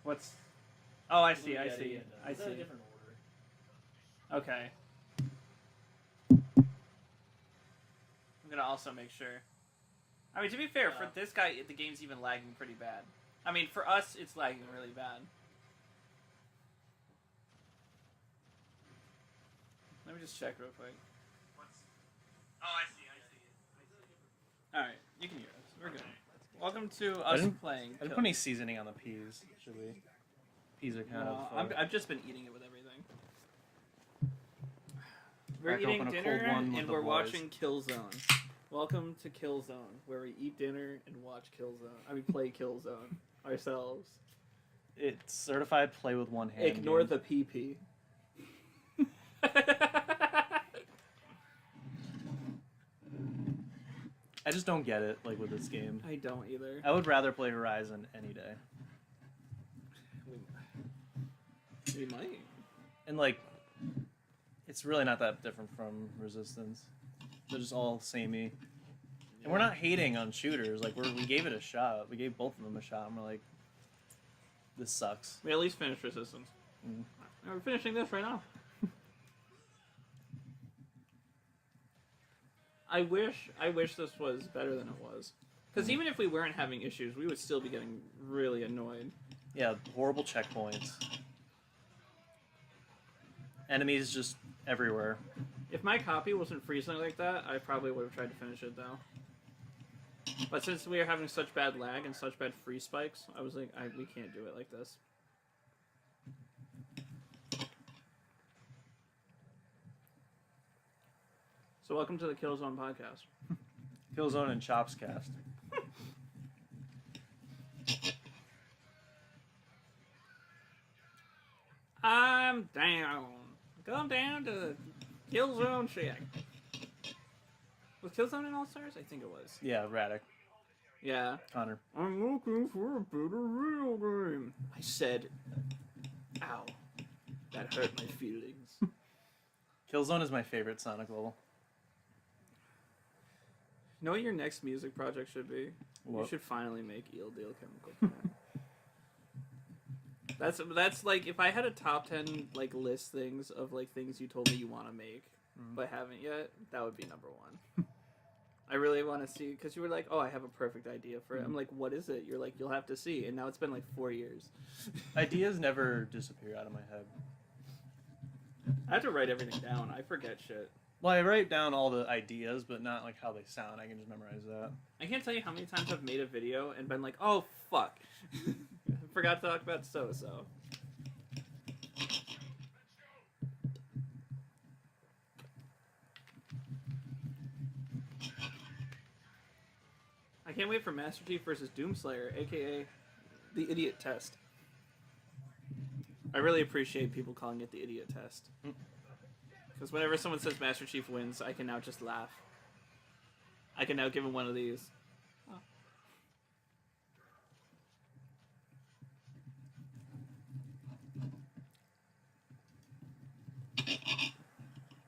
What's... Oh, I see, I Yeah, see. yeah, I Is that a see. different order? Okay. I'm gonna also make sure. I mean, to be fair, for this guy, the game's even lagging pretty bad. I mean, for us, it's lagging really bad. Let me just check real quick. Oh, I see. Alright, you can hear us. We're good. Welcome to us playing. I didn't put any seasoning on the peas, should we? Peas are kind of... I've just been eating it with everything. We're Crack eating open a dinner cold one with and the we're boys. watching Killzone. Welcome to Killzone, where we eat dinner and watch Killzone. I mean, play Killzone ourselves. It's certified play with one hand. Ignore game. the PP. I just don't get it, like, with this game. I don't either. I would rather play Horizon any day. We might. And, like, it's really not that different from Resistance. They're just all samey. And we're not hating on shooters. Like, we gave it a shot. We gave both of them a shot, and we're like, this sucks. We at least finished Resistance. Mm. And we're finishing this right now. I wish this was better than it was. Because even if we weren't having issues, we would still be getting really annoyed. Yeah, horrible checkpoints. Enemies just everywhere. If my copy wasn't freezing like that, I probably would have tried to finish it, though. But since we are having such bad lag and such bad free spikes, I was like, we can't do it like this. So welcome to the Killzone podcast. Killzone and Chops cast. I'm down. Come down to Killzone Shack. Was Killzone in All Stars? I think it was. Yeah, Radic. Yeah. Connor. I'm looking for a better real game. I said, ow. That hurt my feelings. Killzone is my favorite Sonic level. You know what your next music project should be? What? You should finally make Eel Deal Chemical Plant. That's like, if I had a top 10 like list things of like things you told me you want to make but haven't yet, that would be number one. I really want to see, because you were like, oh, I have a perfect idea for it. I'm like, what is it? You're like, you'll have to see. And now it's been like 4 years. Ideas never disappear out of my head. I have to write everything down. I forget shit. Well, I write down all the ideas, but not like how they sound. I can just memorize that. I can't tell you how many times I've made a video and been like, oh, fuck. Forgot to talk about so-so. I can't wait for Master Chief versus Doomslayer, aka the Idiot Test. I really appreciate people calling it the Idiot Test. Because whenever someone says Master Chief wins, I can now just laugh. I can now give him one of these. Oh.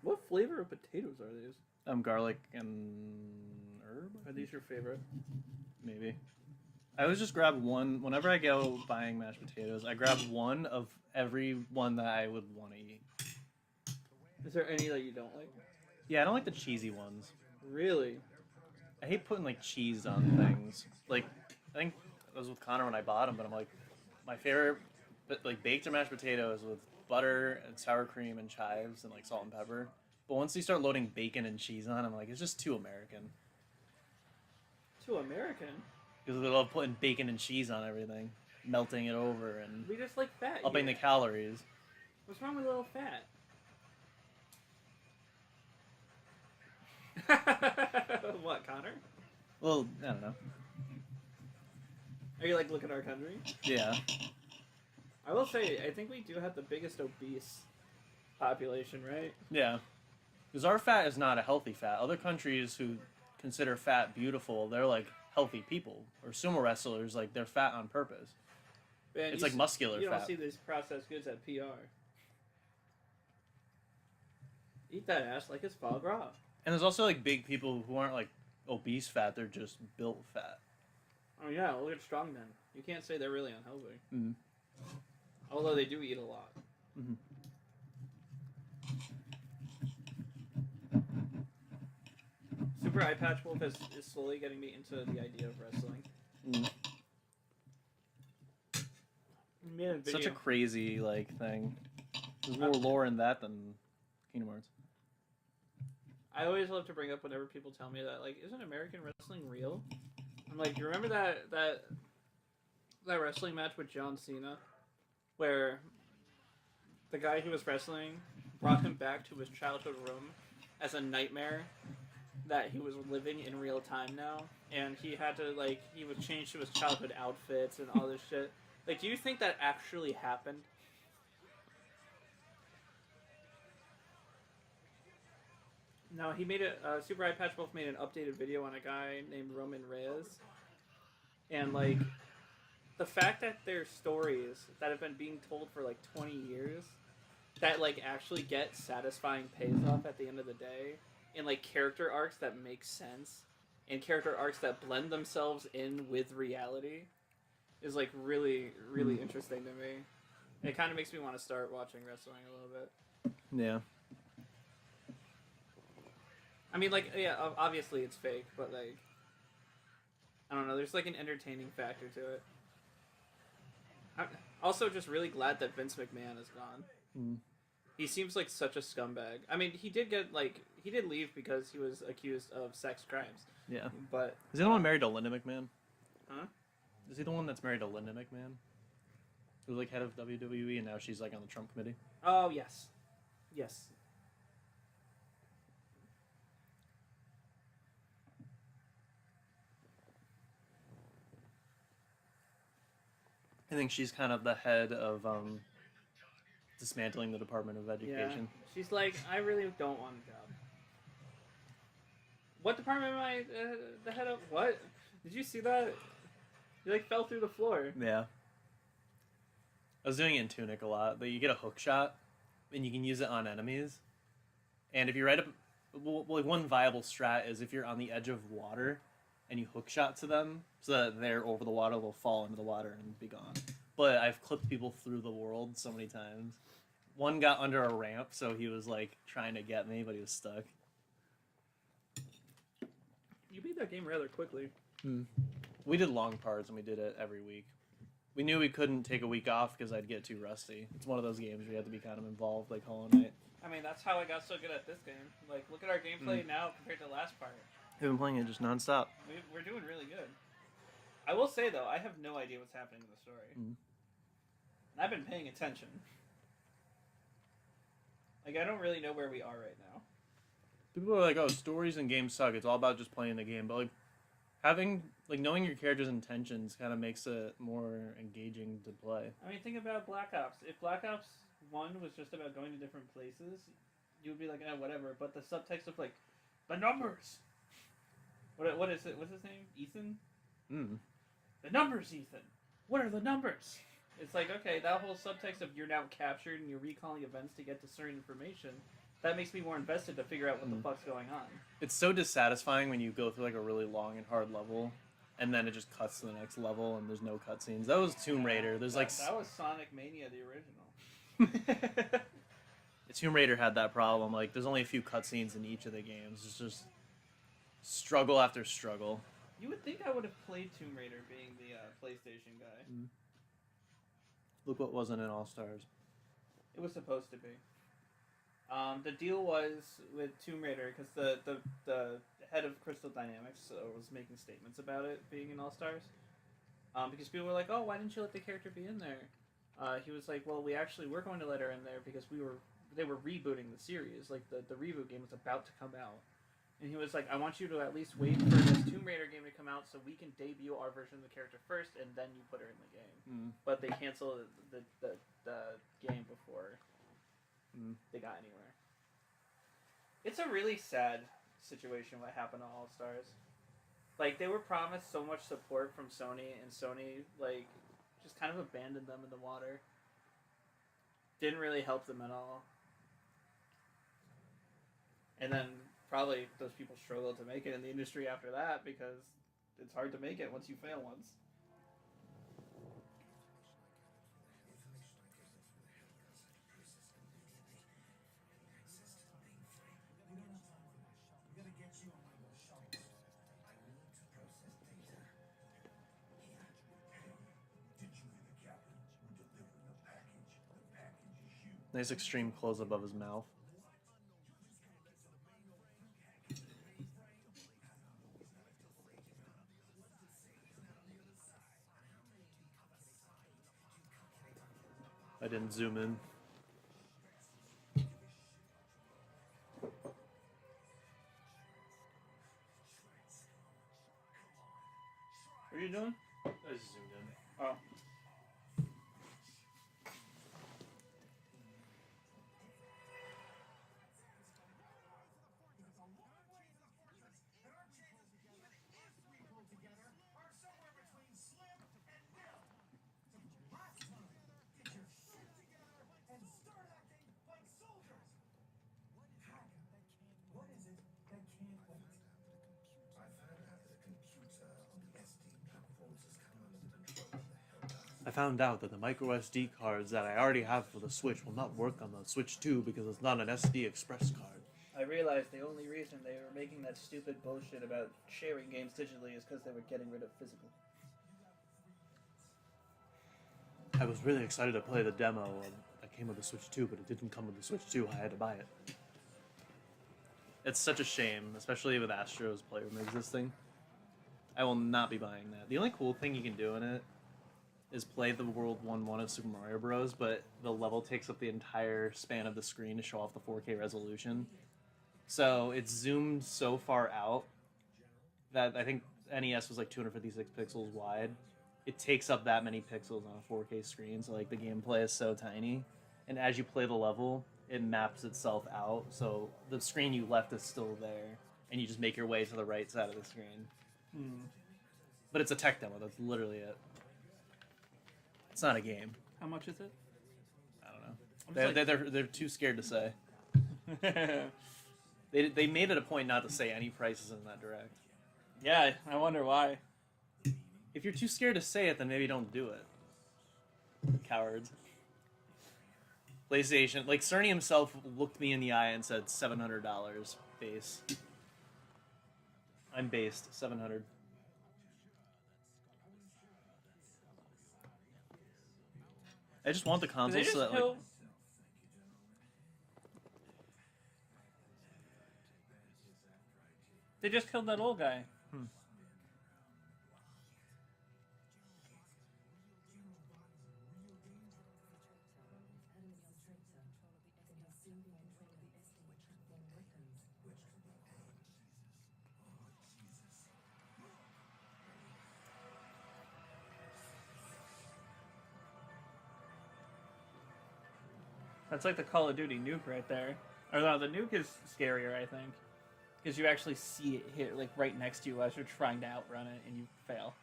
What flavor of potatoes are these? Garlic and herb? Are these your favorite? Maybe. I always just grab one. Whenever I go buying mashed potatoes, I grab one of every one that I would want to eat. Is there any that you don't like? Yeah, I don't like the cheesy ones. Really? I hate putting like cheese on things. Like, I think it was with Connor when I bought them, but I'm like, my favorite, but like baked or mashed potatoes with butter and sour cream and chives and like salt and pepper. But once you start loading bacon and cheese on, I'm like, it's just too American. Too American? Because they love putting bacon and cheese on everything, melting it over and We just like fat. upping the calories. What's wrong with a little fat? What, Connor? Well, I don't know. Are you like, look at our country? Yeah. I will say, I think we do have the biggest obese population, right? Yeah. Because our fat is not a healthy fat. Other countries who consider fat beautiful, they're like healthy people. Or sumo wrestlers, like they're fat on purpose. Man, It's like muscular You don't fat. see these processed goods at PR. Eat that ass like it's foie gras. And there's also like big people who aren't like obese fat, they're just built fat. Oh yeah, look at strongmen. You can't say they're really unhealthy. Mm. Although they do eat a lot. Mm-hmm. Super Eye Patch Wolf is slowly getting me into the idea of wrestling. Mm. Man, Such a crazy thing. There's more lore in that than Kingdom Hearts. I always love to bring up whenever people tell me that, like, isn't American wrestling real? I'm like, you remember that wrestling match with John Cena, where the guy who was wrestling brought him back to his childhood room as a nightmare that he was living in real time now, and he had to he was changed to his childhood outfits and all this shit. Like, do you think that actually happened? No, he made Super Eye Patch Wolf made an updated video on a guy named Roman Reyes, and the fact that there's stories that have been being told for 20 years that actually get satisfying pays off at the end of the day, and character arcs that make sense, and character arcs that blend themselves in with reality, is really really interesting to me. It kind of makes me want to start watching wrestling a little bit. Yeah. I mean, yeah, obviously it's fake, but I don't know. There's an entertaining factor to it. I'm also just really glad that Vince McMahon is gone. Mm. He seems like such a scumbag. I mean, he did get he did leave because he was accused of sex crimes. Yeah. But is he the one married to Linda McMahon? Huh? Is he the one that's married to Linda McMahon? Who's head of WWE and now she's on the Trump committee? Oh yes, yes. I think she's kind of the head of dismantling the Department of Education. Yeah. She's like, I really don't want a job. What department am I the head of? What? Did you see that? You fell through the floor. Yeah. I was doing it in Tunic a lot, but you get a hook shot, and you can use it on enemies. And if you're right up... one viable strat is if you're on the edge of water, and you hook shot to them, so that they're over the water, they'll fall into the water and be gone. But I've clipped people through the world so many times. One got under a ramp, so he was trying to get me, but he was stuck. You beat that game rather quickly. We did long parts, and we did it every week. We knew we couldn't take a week off because I'd get too rusty. It's one of those games where you have to be kind of involved, like Hollow Knight. I mean, that's how I got so good at this game. Look at our gameplay now compared to the last part. We've been playing it just nonstop. We're doing really good. I will say, though, I have no idea what's happening in the story. And I've been paying attention. I don't really know where we are right now. People are like, oh, stories in games suck. It's all about just playing the game. But, knowing your character's intentions kind of makes it more engaging to play. I mean, think about Black Ops. If Black Ops 1 was just about going to different places, you would be like, oh, whatever. But the subtext of, the numbers. What is it? What's his name? Ethan? The numbers, Ethan. What are the numbers? It's okay, that whole subtext of you're now captured and you're recalling events to get to certain information, that makes me more invested to figure out what the fuck's going on. It's so dissatisfying when you go through a really long and hard level, and then it just cuts to the next level and there's no cutscenes. That was Tomb Raider. There's that was Sonic Mania, the original. Tomb Raider had that problem. There's only a few cutscenes in each of the games. It's just struggle after struggle. You would think I would have played Tomb Raider being the PlayStation guy. Look what wasn't in All Stars. It was supposed to be. The deal was with Tomb Raider, because the head of Crystal Dynamics was making statements about it being in All Stars. Because people were like, oh, why didn't you let the character be in there? He was like, well, we actually were going to let her in there because they were rebooting the series. The reboot game was about to come out. And he was like, I want you to at least wait for this Tomb Raider game to come out so we can debut our version of the character first, and then you put her in the game. But they canceled the game before they got anywhere. It's a really sad situation what happened to All Stars. They were promised so much support from Sony, and Sony, just kind of abandoned them in the water. Didn't really help them at all. And then probably those people struggled to make it in the industry after that because it's hard to make it once you fail once. Nice extreme close above his mouth. I didn't zoom in. What are you doing? I just zoomed in. Oh. I found out that the micro SD cards that I already have for the Switch will not work on the Switch 2 because it's not an SD Express card. I realized the only reason they were making that stupid bullshit about sharing games digitally is because they were getting rid of physical. I was really excited to play the demo that came with the Switch 2, but it didn't come with the Switch 2. I had to buy it. It's such a shame, especially with Astro's player room existing. I will not be buying that. The only cool thing you can do in it is play the World 1-1 of Super Mario Bros., but the level takes up the entire span of the screen to show off the 4K resolution. So it's zoomed so far out that I think NES was like 256 pixels wide. It takes up that many pixels on a 4K screen, so like the gameplay is so tiny. And as you play the level, it maps itself out, so the screen you left is still there, and you just make your way to the right side of the screen. But it's a tech demo, that's literally it. It's not a game. How much is it? I don't know. They're too scared to say. They made it a point not to say any prices in that direct. Yeah, I wonder why. If you're too scared to say it, then maybe don't do it. Cowards. PlayStation, like Cerny himself looked me in the eye and said $700 base. I'm based $700. I just want the console so that like They just killed that old guy. That's like the Call of Duty nuke right there. Or no, the nuke is scarier, I think. Because you actually see it hit like right next to you as you're trying to outrun it and you fail.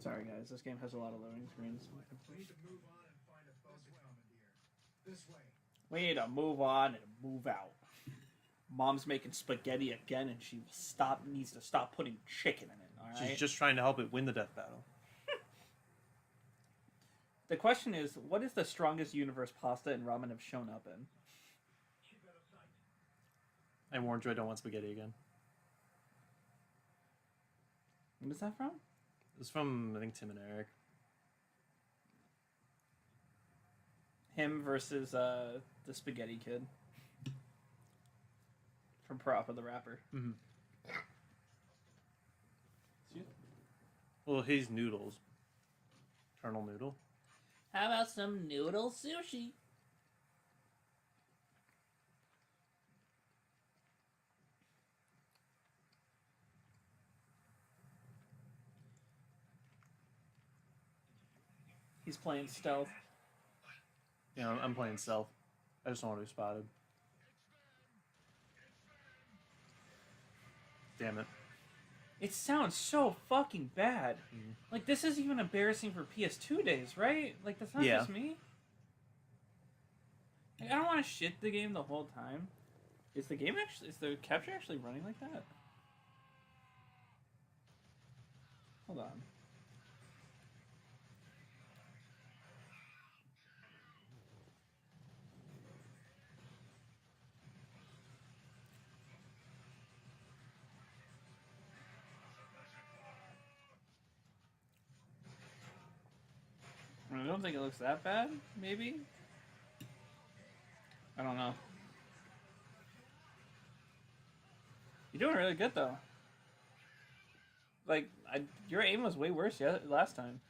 Sorry guys, this game has a lot of loading screens. We need to move on and find a boat to commandeer. This way. We need to move on and move out. Mom's making spaghetti again, and she needs to stop putting chicken in it. All right. she's just trying to help it win the death battle. The question is, what is the strongest universe pasta and ramen have shown up in? I warned you I don't want spaghetti again. What is that from? It's from, I think, Tim and Eric. Him versus the spaghetti kid. From Parappa the Rapper. Mm-hmm. Well, he's Noodles. Eternal Noodle. How about some noodle sushi? He's playing stealth. Yeah, I'm playing stealth. I just don't want to be spotted. Damn it. It sounds so fucking bad. Like, this is even embarrassing for PS2 days, right? Like, that's not just me. Like, I don't want to shit the game the whole time. Is the capture actually running like that? Hold on. don't think it looks that bad. Maybe. I don't know. You're doing really good though. Like, your aim was way worse last time.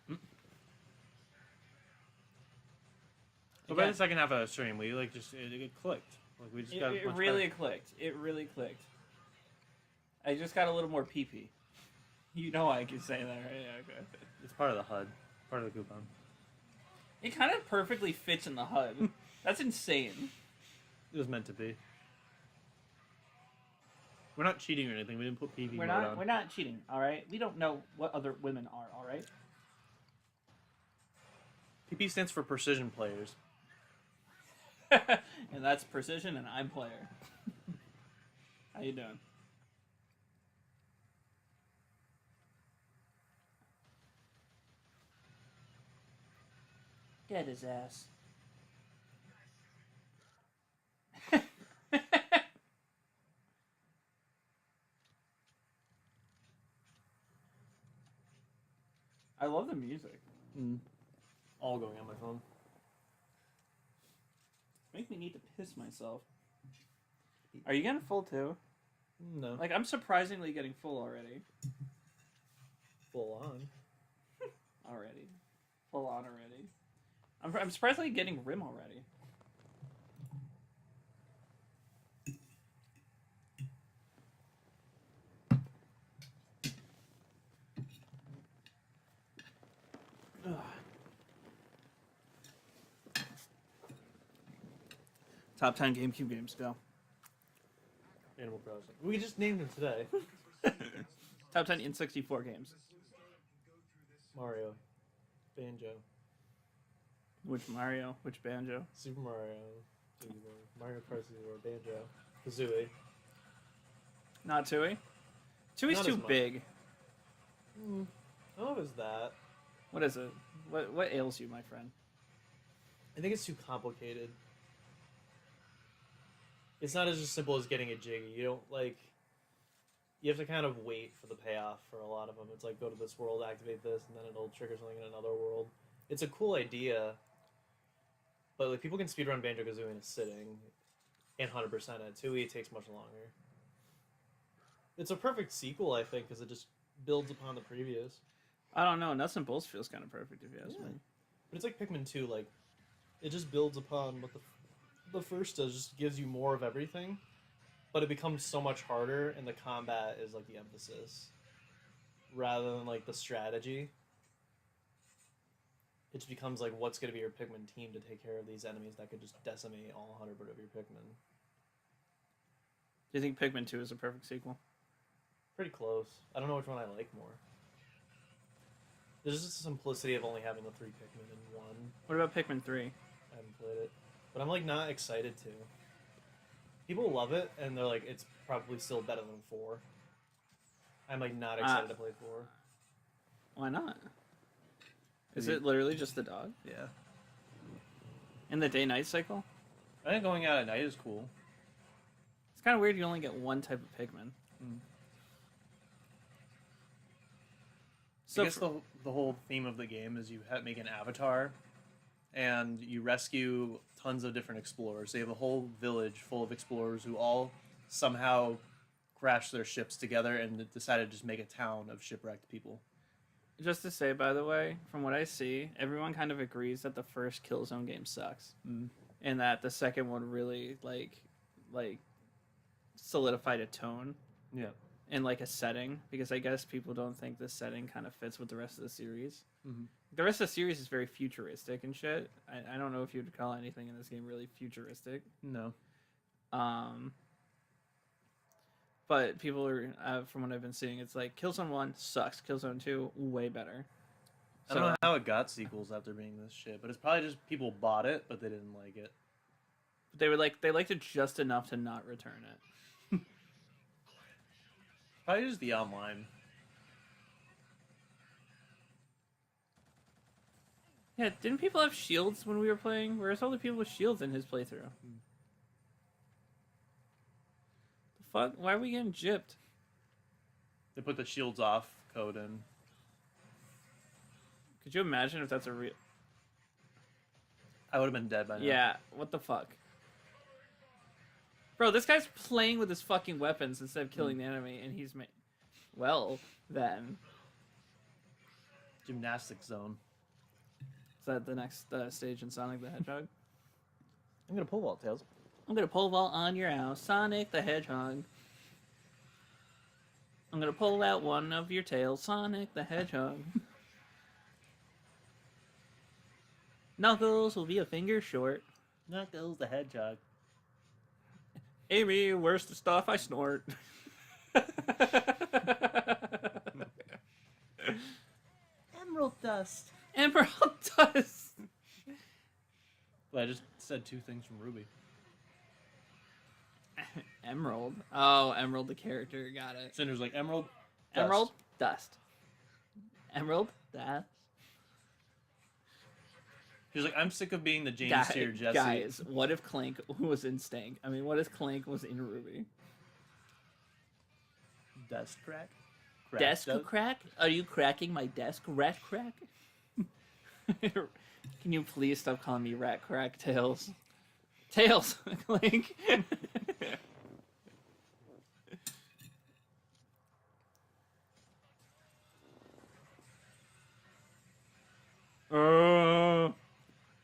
But by the second half of the stream, we like just it clicked. Like we just got. It really clicked. It really clicked. I just got a little more pee-pee. You know I can say that, right? Yeah, okay. It's part of the HUD, part of the coupon. It kind of perfectly fits in the HUD. That's insane. It was meant to be. We're not cheating or anything. We didn't put PV We're mode not. on. We're not cheating. All right. We don't know what other women are. All right. PP stands for precision players. And that's precision, and I'm player. How you doing? Get his ass. I love the music. All going on my phone. Make me need to piss myself. Are you getting full too? No. Like, I'm surprisingly getting full already. Full on. Already. Full on already. I'm surprisingly getting rim already. Ugh. Top 10 GameCube games, go. Animal Crossing. We just named him today. Top 10 N64 games. Mario. Banjo. Which Mario? Which Banjo? Super Mario. Mario Kart 64. Banjo. Kazooie. Not Tooie? Tooie's Not too as much. big. I don't know if it's that. What is it? What ails you, my friend? I think it's too complicated. It's not as just simple as getting a Jiggy. You don't, like... You have to kind of wait for the payoff for a lot of them. It's like, go to this world, activate this, and then it'll trigger something in another world. It's a cool idea, but like people can speedrun Banjo-Kazooie in a sitting, and 100% it. 2E, it takes much longer. It's a perfect sequel, I think, because it just builds upon the previous. I don't know. Nuts and Bolts feels kind of perfect, if you ask me. But it's like Pikmin 2, like, it just builds upon what the first does, just gives you more of everything, but it becomes so much harder, and the combat is, like, the emphasis, rather than, like, the strategy. It just becomes, like, what's going to be your Pikmin team to take care of these enemies that could just decimate all 100 of your Pikmin. Do you think Pikmin 2 is a perfect sequel? Pretty close. I don't know which one I like more. There's just the simplicity of only having the 3 Pikmin in one. What about Pikmin 3? I haven't played it. But I'm, like, not excited to. People love it, and they're like, it's probably still better than 4. I'm, like, not excited to play 4. Why not? Is it literally just the dog? Yeah. In the day-night cycle? I think going out at night is cool. It's kind of weird you only get one type of Pikmin. So I guess the whole theme of the game is you make an avatar, and you rescue tons of different explorers. So you have a whole village full of explorers who all somehow crashed their ships together and decided to just make a town of shipwrecked people. Just to say, by the way, from what I see, everyone kind of agrees that the first Killzone game sucks, and that the second one really like solidified a tone, and like a setting. Because I guess people don't think the setting kind of fits with the rest of the series. The rest of the series is very futuristic and shit. I don't know if you'd call anything in this game really futuristic. No. But people are, from what I've been seeing, it's like Killzone 1 sucks. Killzone 2, way better. I don't know how it got sequels after being this shit, but it's probably just people bought it, but they didn't like it. They liked it just enough to not return it. Probably just the online. Yeah, didn't people have shields when we were playing? Where's all the people with shields in his playthrough? The fuck? Why are we getting gypped? They put the shields off code in. Could you imagine if that's a real... I would have been dead by now. Yeah, what the fuck? Bro, this guy's playing with his fucking weapons instead of killing the enemy, and he's well, then. Gymnastic zone. Is that the next stage in Sonic the Hedgehog? I'm gonna pole vault, Tails. I'm gonna pole vault on your house, Sonic the Hedgehog. I'm gonna pull out one of your tails, Sonic the Hedgehog. Knuckles will be a finger short. Knuckles the Hedgehog. Amy, where's the stuff I snort? Emerald dust. Emerald dust. Well, I just said 2 things from Ruby. Emerald. Oh, Emerald the character. Got it. Cinder's like, Emerald dust. Emerald dust. Emerald dust. She's like, I'm sick of being the James Tier Jesse. Guys, what if Clank was in Stank? I mean, what if Clank was in Ruby? Desk crack? Desk crack? Are you cracking my desk, rat crack? Can you please stop calling me rat crack, Tails? Tails, Clank.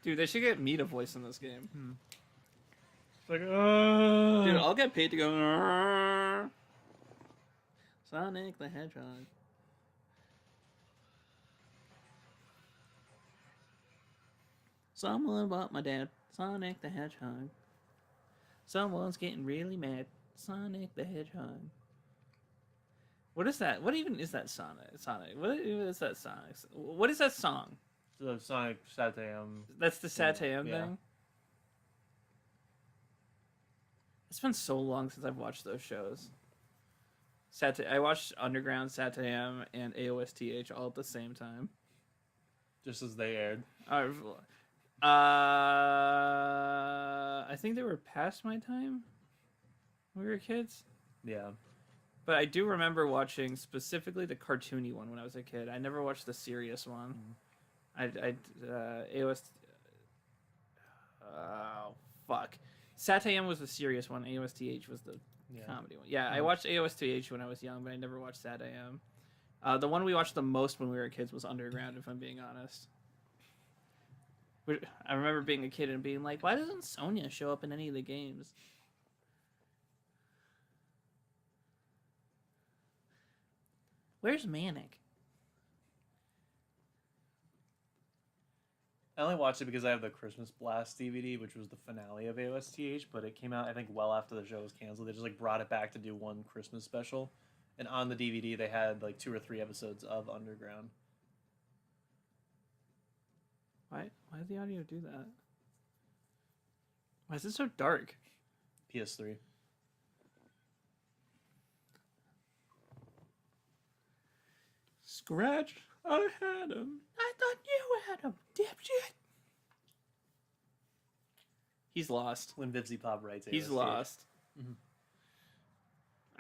Dude, they should get me to voice in this game. It's like, Dude, I'll get paid to go. Sonic the Hedgehog. Someone bought my dad Sonic the Hedgehog. Someone's getting really mad. Sonic the Hedgehog. What is that? What even is that Sonic? What is that Sonic? What is that song? The Sonic Satam. That's the Satam Yeah. thing? It's been so long since I've watched those shows. I watched Underground, Satam, and AOSTH all at the same time. Just as they aired. I think they were past my time when we were kids. Yeah. But I do remember watching specifically the cartoony one when I was a kid. I never watched the serious one. AOS. Oh, fuck. Satam was the serious one. AOSTH was the comedy one. Yeah, I watched AOSTH when I was young, but I never watched Satam. The one we watched the most when we were kids was Underground, if I'm being honest. I remember being a kid and being like, why doesn't Sonya show up in any of the games? Where's Manic? I only watched it because I have the Christmas Blast DVD, which was the finale of AOSTH, but it came out, I think, well after the show was canceled. They just, like, brought it back to do one Christmas special. And on the DVD, they had, like, 2 or 3 episodes of Underground. Why did the audio do that? Why is it so dark? PS3. Scratch, I had him. I thought you had him, dipshit. He's lost. When Vivzy Pop writes He's AOSTH. lost.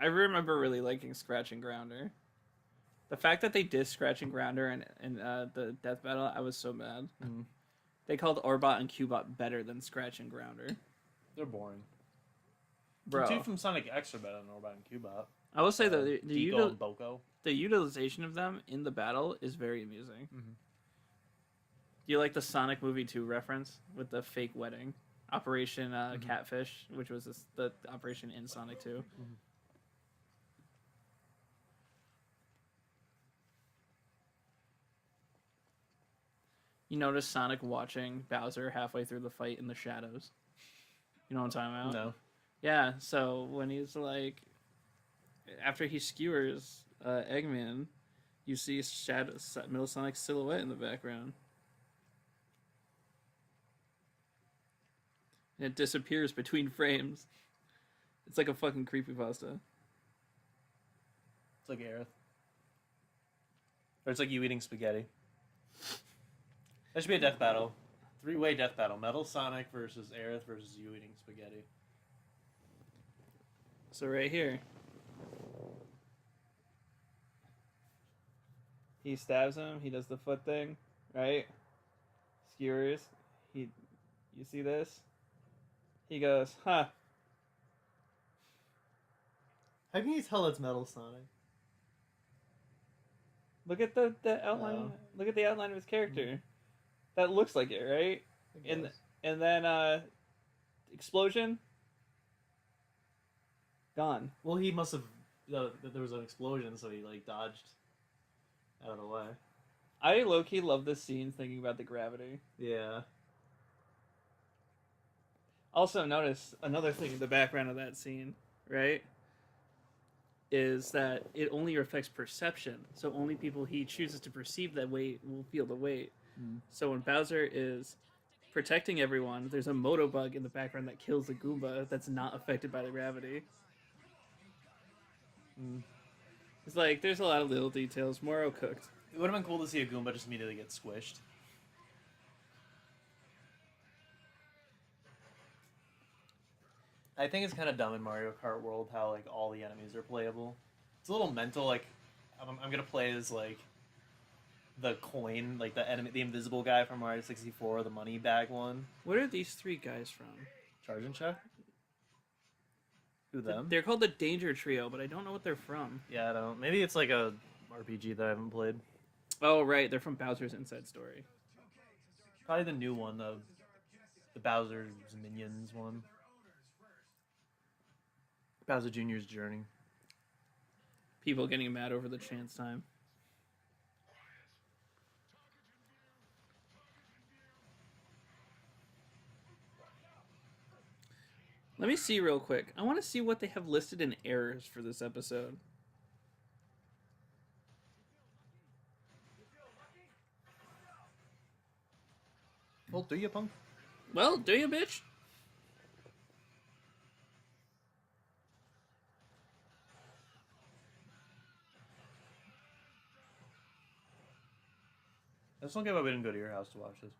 I remember really liking Scratch and Grounder. The fact that they dissed Scratch and Grounder in the death battle, I was so mad. They called Orbot and Cubot better than Scratch and Grounder. They're boring. Bro. The 2 from Sonic X are better than Orbot and Cubot. I will say that Deco and Boko. the utilization of them in the battle is very amusing. Do you like the Sonic Movie 2 reference with the fake wedding? Operation Catfish, which was the operation in Sonic 2. You notice Sonic watching Bowser halfway through the fight in the shadows. You know what I'm talking about? No. Yeah, so when he's like, after he skewers Eggman, you see Metal Sonic's silhouette in the background. And it disappears between frames. It's like a fucking creepypasta. It's like Aerith. Or it's like you eating spaghetti. That should be a death battle. 3-way death battle. Metal Sonic versus Aerith versus you eating spaghetti. So right here. He stabs him, he does the foot thing, right? Skewers. You see this? He goes, huh. How can you tell it's Metal Sonic? Look at the outline. Oh. Look at the outline of his character. That looks like it, right? And then explosion. Gone. Well, he must have. There was an explosion, so he like dodged out of the way. I low-key love this scene thinking about the gravity. Yeah. Also, notice another thing in the background of that scene, right? Is that it only affects perception. So only people he chooses to perceive that weight will feel the weight. So when Bowser is protecting everyone, there's a moto bug in the background that kills the Goomba that's not affected by the gravity. It's like, there's a lot of little details. Moro cooked. It would have been cool to see a Goomba just immediately get squished. I think it's kind of dumb in Mario Kart World how like all the enemies are playable. It's a little mental. Like I'm gonna play as like the coin, like the enemy, the invisible guy from Mario 64, the money bag one. What are these three guys from? Charge and check. Who them? They're called the Danger Trio, but I don't know what they're from. Yeah, I don't. Maybe it's like a RPG that I haven't played. Oh, right. They're from Bowser's Inside Story. Probably the new one, the Bowser's Minions one. Bowser Jr.'s Journey. People getting mad over the chance time. Let me see real quick. I want to see what they have listed in errors for this episode. Well, do you, punk? Well, do you, bitch? I just don't get why we didn't go to your house to watch this.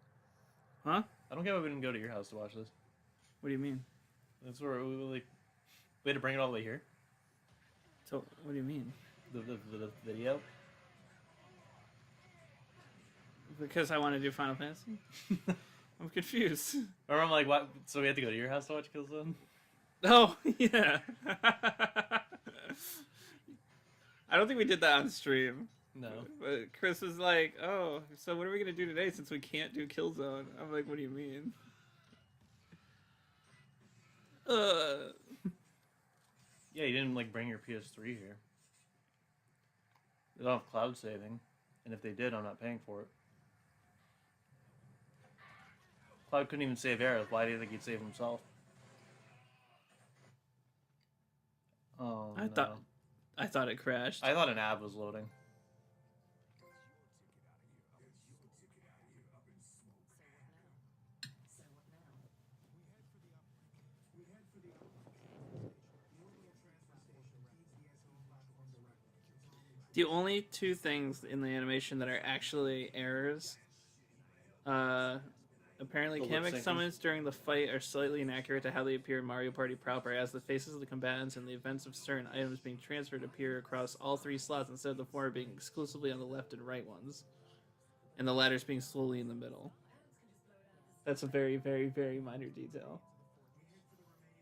Huh? I don't get why we didn't go to your house to watch this. What do you mean? That's where we had to bring it all the way here. So, what do you mean? The video. Because I want to do Final Fantasy? I'm confused. Or I'm like, what? So we had to go to your house to watch Killzone? Oh, yeah. I don't think we did that on stream. No. But Chris was like, oh, so what are we going to do today since we can't do Killzone? I'm like, what do you mean? Yeah, you didn't like bring your PS3 here. They don't have cloud saving, and if they did, I'm not paying for it. Cloud couldn't even save Aerith. Why do you think he'd save himself? Oh, I thought it crashed. I thought an ab was loading. The only two things in the animation that are actually errors, apparently The Kamek lip-syncing. summons during the fight are slightly inaccurate to how they appear in Mario Party proper, as the faces of the combatants and the events of certain items being transferred appear across all three slots instead of the former being exclusively on the left and right ones, and the ladders being slowly in the middle. That's a very, very, very minor detail.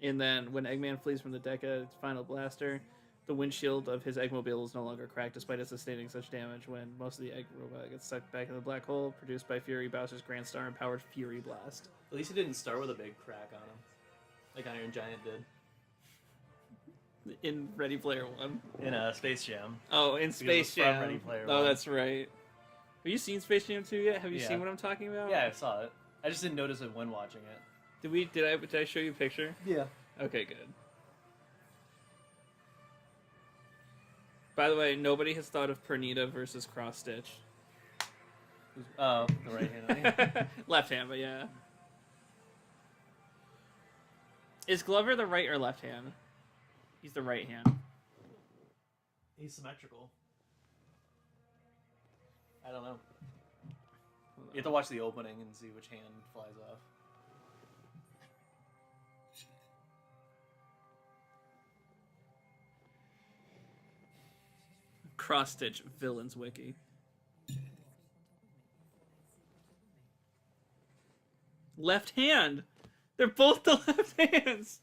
And then when Eggman flees from the Deca final blaster, the windshield of his Eggmobile is no longer cracked, despite it sustaining such damage when most of the Egg robot gets sucked back in the black hole, produced by Fury, Bowser's Grand Star empowered Fury Blast. At least he didn't start with a big crack on him, like Iron Giant did In Ready Player One. in Space Jam. Oh, in Space it's from Jam. Ready Player Oh, One. that's right. Have you seen Space Jam 2 yet? Have you Yeah. seen what I'm talking about? Yeah, I saw it. I just didn't notice it when watching it. Did I show you a picture? Yeah. Okay, good. By the way, nobody has thought of Pernita versus Cross Stitch. Oh, the right hand. Left hand, but yeah. Is Glover the right or left hand? He's the right hand. He's symmetrical. I don't know. You have to watch the opening and see which hand flies off. Cross Stitch Villains Wiki. Left hand. They're both the left hands.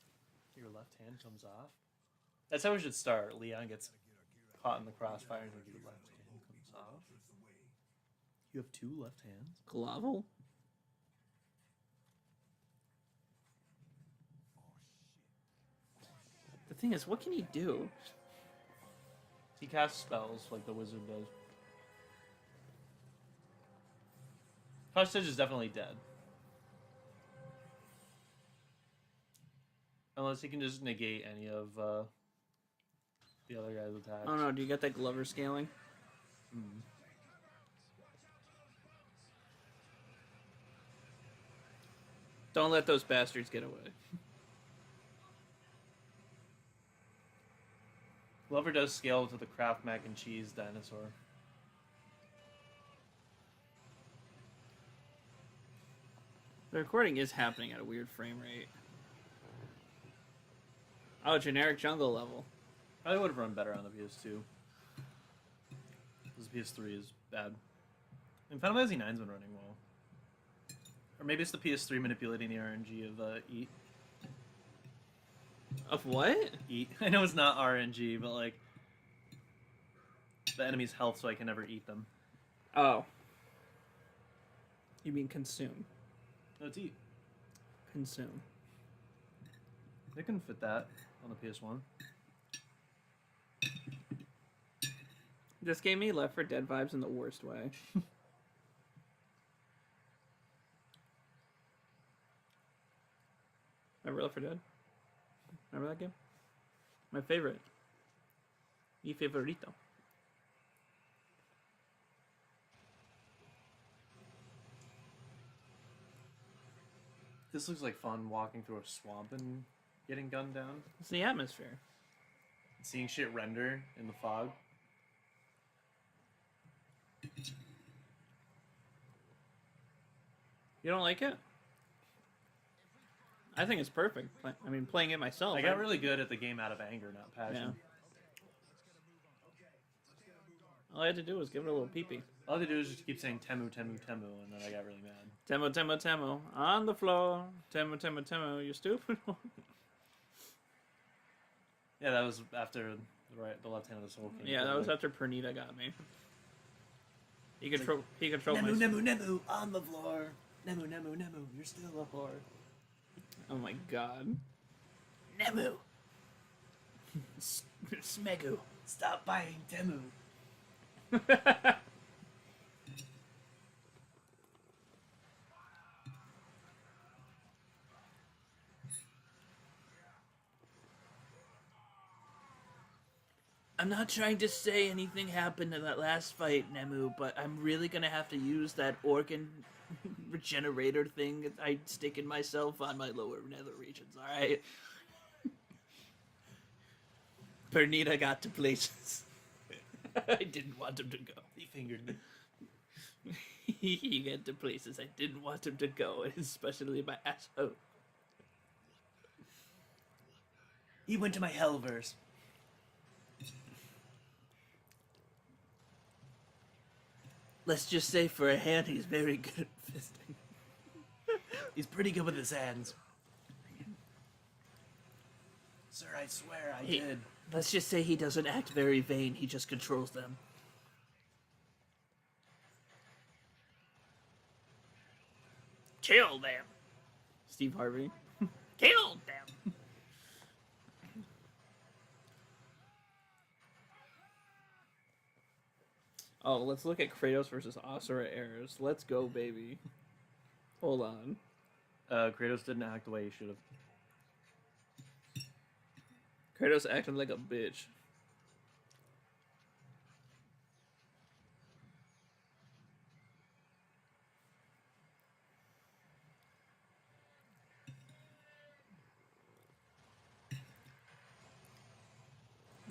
Your left hand comes off. That's how we should start. Leon gets caught in the crossfire and your left hand comes off. You have two left hands? Glavel? The thing is, what can he do? He casts spells like the wizard does. Hostage is definitely dead. Unless he can just negate any of the other guy's attacks. I don't know, do you get that Glover scaling? Mm. Don't let those bastards get away. Glover does scale to the Kraft mac and cheese dinosaur. The recording is happening at a weird frame rate. Oh, generic jungle level. Probably would have run better on the PS2. Because the PS3 is bad. And Final Fantasy IX's been running well. Or maybe it's the PS3 manipulating the RNG of Eat. Of what? Eat. I know it's not RNG, but like the enemy's health so I can never eat them. Oh. You mean consume. No, it's Eat. Consume. They can fit that on the PS1. This gave me Left 4 Dead vibes in the worst way. Remember Left 4 Dead? Remember that game? My favorite. Mi favorito. This looks like fun walking through a swamp and getting gunned down. It's the atmosphere. Seeing shit render in the fog. You don't like it? I think it's perfect. I mean, playing it myself. I got really good at the game out of anger, not passion. All I had to do was give it a little pee-pee. All they do is just keep saying Temu, Temu, Temu, and then I got really mad. Temo, Temo, Temo. On the floor. Temo, Temo, Temo. You stupid. Yeah, that was after the left hand of the soul king. Yeah, that was after Pernita got me. He controlled my... Nemu, Nemu, on the floor. Nemu, Nemu, Nemu, you're still a whore. Oh my god. Nemu, Smegu. stop buying Temu. I'm not trying to say anything happened in that last fight, Nemu, but I'm really gonna have to use that organ regenerator thing that I stick in myself on my lower nether regions, alright? Pernita got to places. I didn't want him to go. He fingered me. He got to places I didn't want him to go, especially my asshole. He went to my Hellverse. Let's just say for a hand, he's very good at fisting. He's pretty good with his hands. Sir, I swear I did. Let's just say he doesn't act very vain, he just controls them. Kill them! Steve Harvey. Kill them! Oh, let's look at Kratos versus Asura Heirs. Let's go, baby. Hold on. Kratos didn't act the way he should have. Kratos acting like a bitch.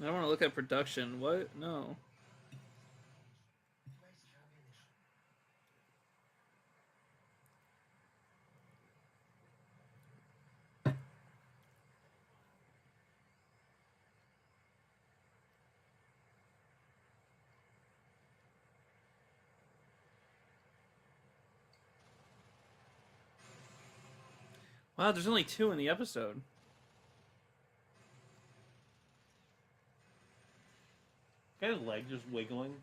I don't want to look at production. What? No. Wow, there's only 2 in the episode. Guy's leg just wiggling.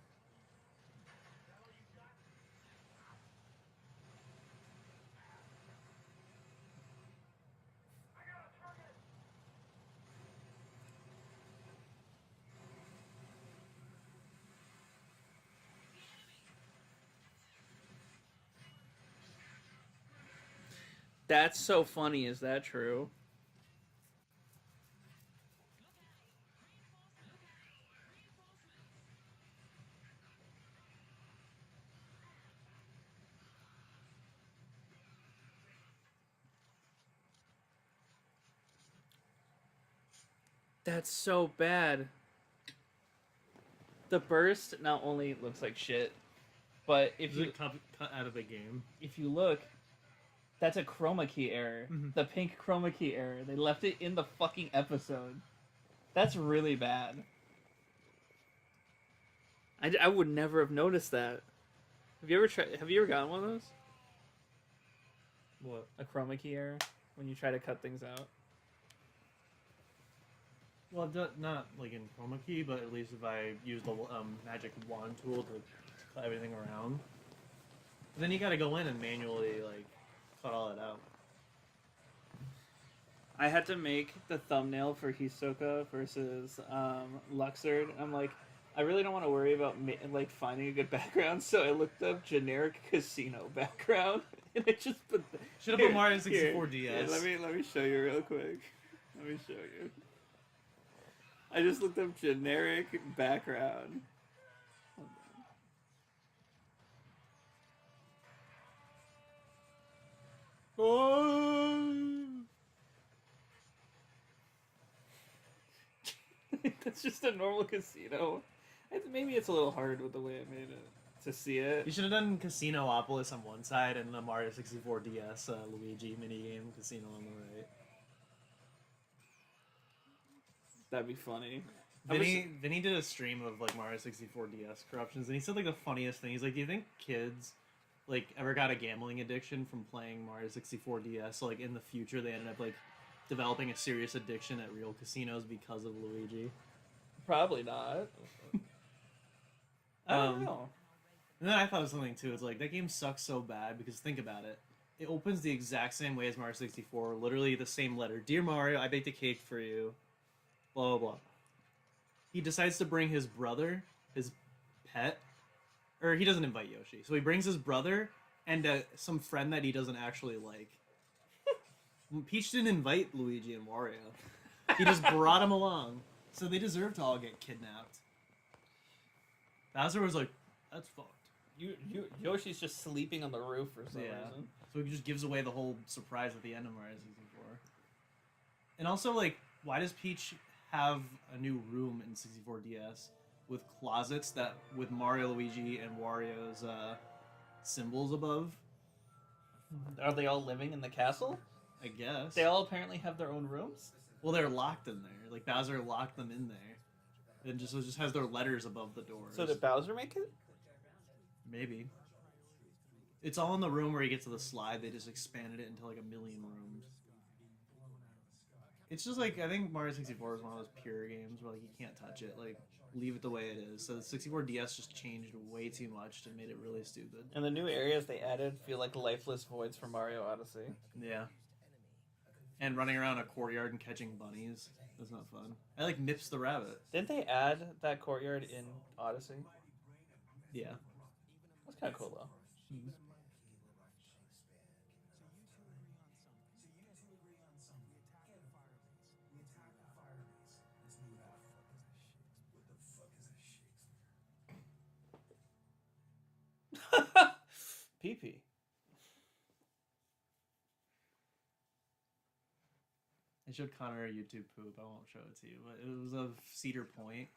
That's so funny. Is that true? That's so bad. The burst not only looks like shit, but if Is you it cut out of the game? if you look, that's a chroma key error. Mhm. The pink chroma key error. They left it in the fucking episode. That's really bad. I would never have noticed that. Have you ever tried? Have you ever gotten one of those? What? A chroma key error when you try to cut things out. Well, not like in chroma key, but at least if I use the magic wand tool to cut everything around. But then you gotta go in and manually like cut all that out. I had to make the thumbnail for Hisoka versus Luxord. I'm like, I really don't want to worry about like finding a good background, so I looked up generic casino background, and I just put. Should have put Mario 64 DS. Let me show you real quick. Let me show you. I just looked up generic background. Oh. That's just a normal casino. Maybe it's a little hard with the way I made it to see it. You should have done Casinopolis on one side and the Mario 64 DS Luigi minigame casino on the right. That'd be funny. Vinny did a stream of like Mario 64 DS corruptions, and he said like the funniest thing. He's like, "Do you think kids like ever got a gambling addiction from playing Mario 64 DS? So, like in the future, they ended up like developing a serious addiction at real casinos because of Luigi." Probably not. I don't know. And then I thought of something too. It's like that game sucks so bad because think about it. It opens the exact same way as Mario 64, literally the same letter. Dear Mario, I baked a cake for you. Blah blah blah. He decides to bring his brother, his pet, or he doesn't invite Yoshi. So he brings his brother and some friend that he doesn't actually like. Peach didn't invite Luigi and Wario. He just brought them along. So they deserve to all get kidnapped. Bowser was like, that's fucked. Yoshi's just sleeping on the roof for some reason. So he just gives away the whole surprise at the end of Mario 64. And also, like, why does Peach have a new room in 64DS with closets that with Mario, Luigi, and Wario's symbols above? Are they all living in the castle? I guess. They all apparently have their own rooms? Well, they're locked in there. Like, Bowser locked them in there. And just has their letters above the doors. So did Bowser make it? Maybe. It's all in the room where he gets to the slide. They just expanded it into like a million rooms. It's just like, I think Mario 64 is one of those pure games where like you can't touch it. Like, leave it the way it is. So the 64 DS just changed way too much and made it really stupid. And the new areas they added feel like lifeless voids from Mario Odyssey. Yeah. And running around a courtyard and catching bunnies. That's not fun. I like Nips the Rabbit. Didn't they add that courtyard in Odyssey? Yeah. That's kind of cool though. Pee-pee. I showed Connor a YouTube poop. I won't show it to you, but it was of Cedar Point,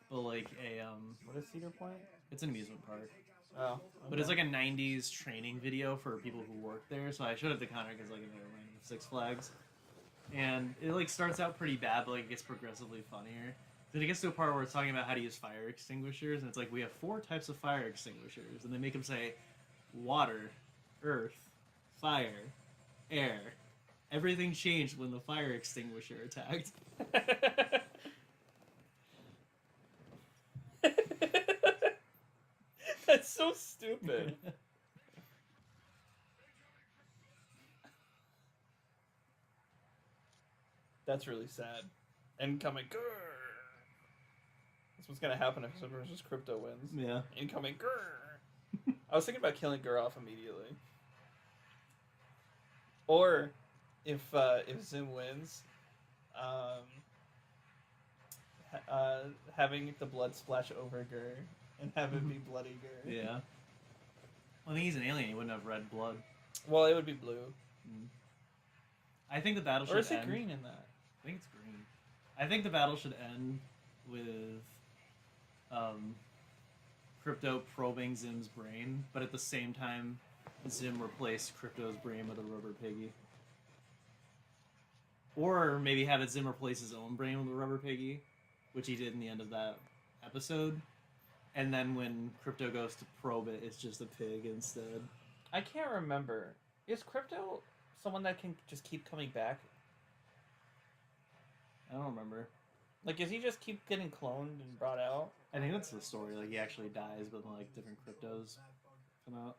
but like a What is Cedar Point? it's an amusement park, Oh, okay. but it's like a '90s training video for people who work there. So I showed it to Connor because like they were running Six Flags, and it like starts out pretty bad, but like it gets progressively funnier. Then it gets to a part where it's talking about how to use fire extinguishers, and it's like we have 4 types of fire extinguishers, and they make them say water, earth, fire, air. Everything changed when the fire extinguisher attacked. That's so stupid. That's really sad. Incoming. Grrr. That's what's gonna happen if Zim versus Crypto wins. Yeah. Incoming. Grrr. I was thinking about killing Grrr off immediately. Or, if Zim wins, having the blood splash over Grrr and have it be bloody Grrr. Yeah. Well, I think he's an alien. He wouldn't have red blood. Well, it would be blue. I think the battle should Or is it end. green in that? I think it's green. I think the battle should end with Crypto probing Zim's brain, but at the same time, Zim replaced Crypto's brain with a rubber piggy. Or maybe have it Zim replace his own brain with a rubber piggy, which he did in the end of that episode. And then when Crypto goes to probe it, it's just a pig instead. I can't remember. Is Crypto someone that can just keep coming back? I don't remember. Like, does he just keep getting cloned and brought out? I think that's the story. Like, he actually dies, but like different Cryptos come out.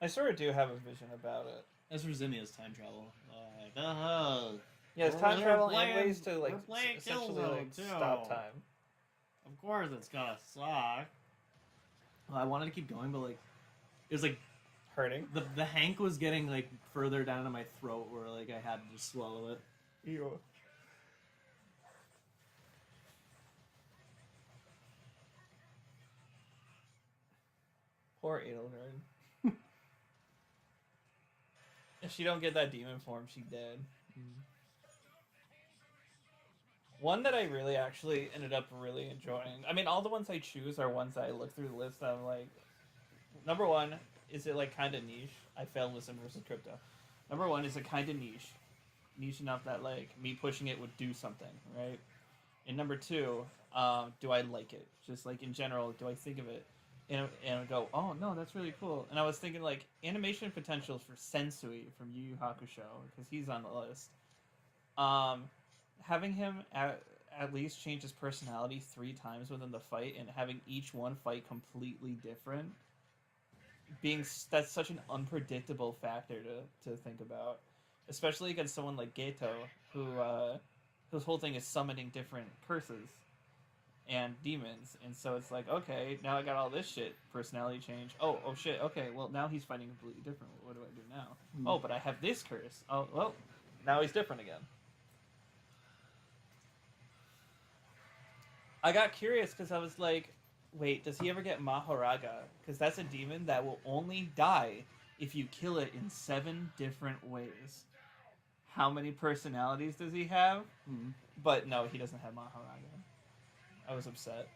I sort of do have a vision about it. As for Zinnia's time travel, like, Yeah, it's time travel and ways to like we're playing essentially Killzone, like too. stop time. of course it's gonna suck. Well, I wanted to keep going, but like, it was like Hurting. the Hank was getting like further down in my throat, where like I had to just swallow it. Ew. Poor Edelgard. If she don't get that demon form, she dead. One that I really actually ended up really enjoying. I mean, all the ones I choose are ones that I look through the list and I'm like, number one, is it like kind of niche? I failed with Sim versus Crypto. Number one, is it kind of niche enough that like me pushing it would do something, right? And number two, do I like it? Just like in general, do I think of it and go, oh no, that's really cool. And I was thinking like animation potentials for Sensui from Yu Yu Hakusho because he's on the list. Having him at least change his personality 3 times within the fight and having each one fight completely different, that's such an unpredictable factor to think about, especially against someone like Geto whose whole thing is summoning different curses and demons, and so it's like, okay, now I got all this shit, personality change. Oh shit, okay, well now he's fighting completely different. What do I do now? Oh, but I have this curse. Oh well, now he's different again. I got curious because I was like, wait, does he ever get Mahoraga? Because that's a demon that will only die if you kill it in 7 different ways. How many personalities does he have? But no, he doesn't have Mahoraga. I was upset.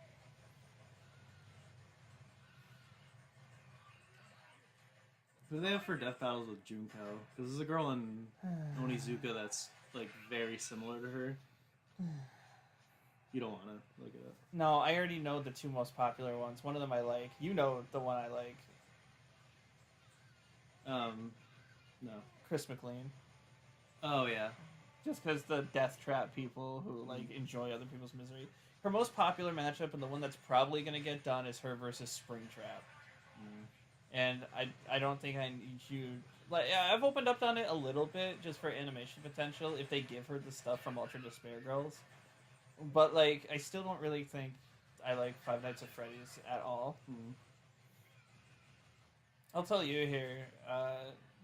Who do they have for death battles with Junko? Because there's a girl in Onizuka that's like very similar to her. You don't want to look it up. No, I already know the 2 most popular ones. One of them I like. You know the one I like. No. Chris McLean. Oh yeah. Just because the death trap people who like enjoy other people's misery. Her most popular matchup and the one that's probably going to get done is her versus Springtrap. And I don't think I need you. Like, yeah, I've opened up on it a little bit just for animation potential if they give her the stuff from Ultra Despair Girls. But like, I still don't really think I like Five Nights at Freddy's at all. I'll tell you here,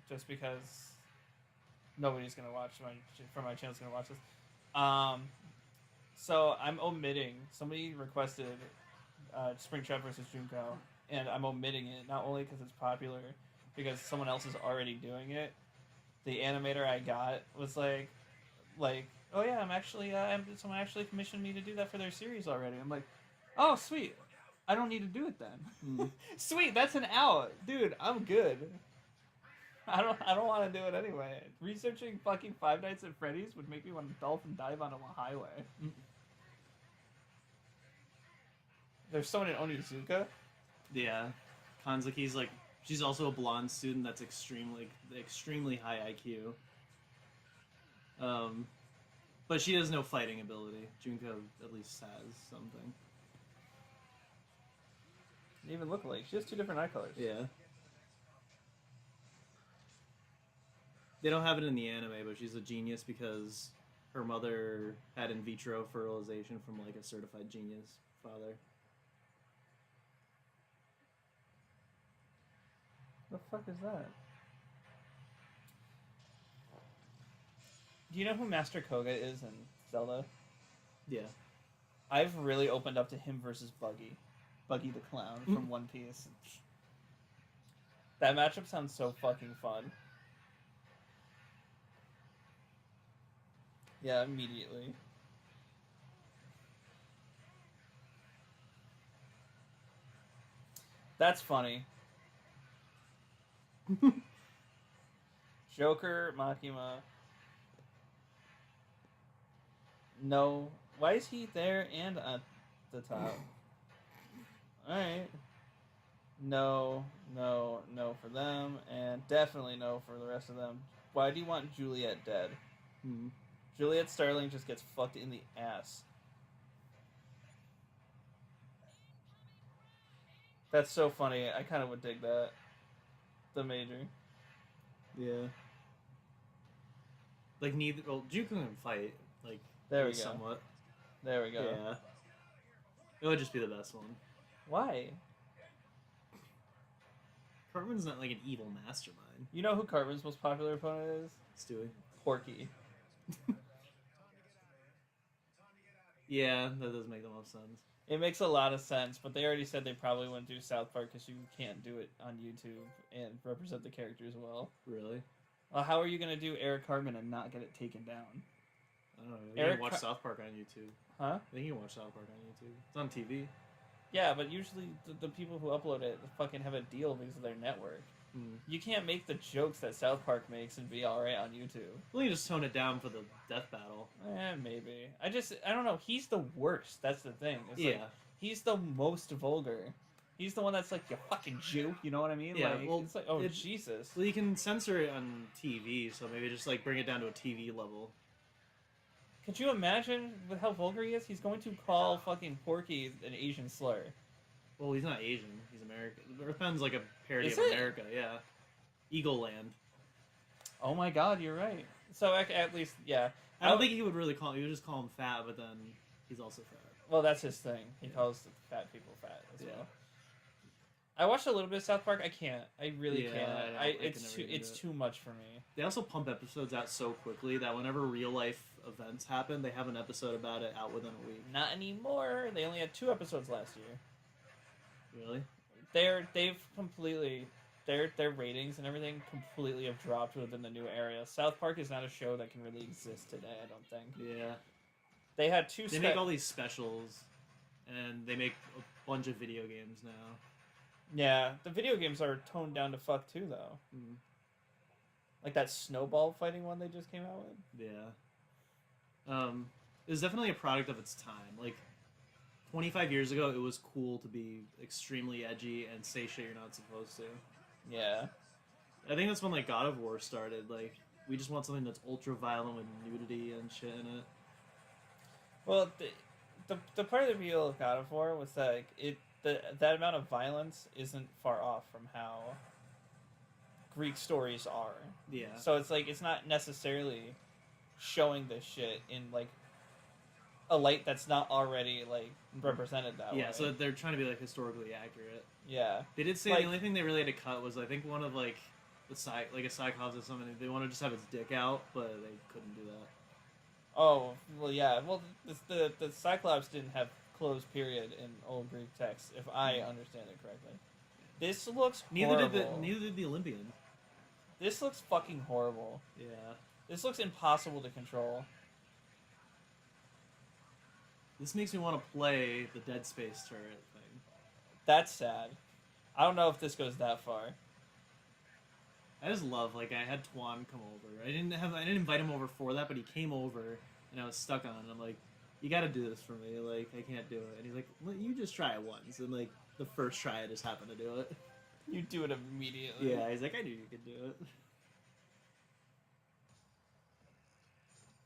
just because nobody's gonna watch from my channel's gonna watch this. So I'm omitting. Somebody requested Springtrap versus Junko, and I'm omitting it not only because it's popular, because someone else is already doing it. The animator I got was like, oh yeah, someone actually commissioned me to do that for their series already. I'm like, oh sweet, I don't need to do it then. Sweet, that's an out, dude. I'm good. I don't want to do it anyway. Researching fucking Five Nights at Freddy's would make me want to dolphin dive onto a highway. There's someone in Onizuka. Yeah. Kanzuki's like She's also a blonde student that's extremely high IQ. But she has no fighting ability. Junko at least has something. They even look alike. She has 2 different eye colors. Yeah. They don't have it in the anime, but she's a genius because her mother had in vitro fertilization from like a certified genius father. The fuck is that? Do you know who Master Koga is in Zelda? Yeah. I've really opened up to him versus Buggy. Buggy the Clown from One Piece. That matchup sounds so fucking fun. Yeah, immediately. That's funny. Joker, Makima. No. Why is he there and at the top? Alright. No, no, no for them, and definitely no for the rest of them. Why do you want Juliet dead? Hmm. Juliet Starling just gets fucked in the ass. That's so funny. I kind of would dig that. The Major. Yeah. Like neither. Well, Juku can fight. Like There at we least go. somewhat. There we go. Yeah. It would just be the best one. Why? Cartman's not like an evil mastermind. You know who Cartman's most popular opponent is? Stewie. Porky. Yeah, that does make the most sense. It makes a lot of sense, but they already said they probably wouldn't do South Park because you can't do it on YouTube and represent the characters well. Really? How are you going to do Eric Cartman and not get it taken down? I don't know. You Eric can watch Car- South Park on YouTube. Huh? I think you can watch South Park on YouTube. It's on TV. Yeah, but usually the people who upload it fucking have a deal because of their network. You can't make the jokes that South Park makes and be alright on YouTube. Well, you just tone it down for the death battle. Maybe. I don't know. He's the worst. That's the thing. It's Yeah. like, he's the most vulgar. He's the one that's like, you fucking Jew. You know what I mean? Yeah, Like, well, it's like, oh, Jesus. Well, you can censor it on TV, so maybe just like bring it down to a TV level. Could you imagine with how vulgar he is? He's going to call fucking Porky an Asian slur. Well, he's not Asian. He's American. Earthbound's like a parody Is of it? America, yeah. Eagle Land. Oh my god, you're right. So at least, yeah. I don't think he would really call him. He would just call him fat, but then he's also fat. Well, that's his thing. He calls the fat people fat as well. I watched a little bit of South Park. I can't. I really can't. It's too much for me. They also pump episodes out so quickly that whenever real life events happen, they have an episode about it out within a week. Not anymore. They only had 2 episodes last year. Really? They've completely their ratings and everything completely have dropped within the new area. South Park is not a show that can really exist today, I don't think. Yeah. They had 2 They make all these specials, and they make a bunch of video games now. Yeah, the video games are toned down to fuck too, though. Like that snowball fighting one they just came out with. Yeah. It was definitely a product of its time. Like, 25 years ago, it was cool to be extremely edgy and say shit you're not supposed to. Yeah. I think that's when, like, God of War started. Like, we just want something that's ultra-violent with nudity and shit in it. Well, the part of the appeal of God of War was that like, that amount of violence isn't far off from how Greek stories are. Yeah. So it's like, it's not necessarily showing this shit in, like, a light that's not already, like, represented that way. Yeah, so they're trying to be, like, historically accurate. Yeah. They did say Like- the only thing they really had to cut was, I think, one of, like, a Cyclops or something. They want to just have its dick out, but they couldn't do that. Oh, well, yeah. Well, the Cyclops didn't have closed period in Old Greek text, if I understand it correctly. This looks horrible. Neither did the Olympian. This looks fucking horrible. Yeah. This looks impossible to control. This makes me want to play the Dead Space turret thing. That's sad. I don't know if this goes that far. I just love, like, I had Twan come over. I didn't invite him over for that, but he came over, and I was stuck on it. I'm like, you gotta do this for me. Like, I can't do it. And he's like, well, you just try it once. And, like, the first try, I just happened to do it. You do it immediately. Yeah, he's like, I knew you could do it.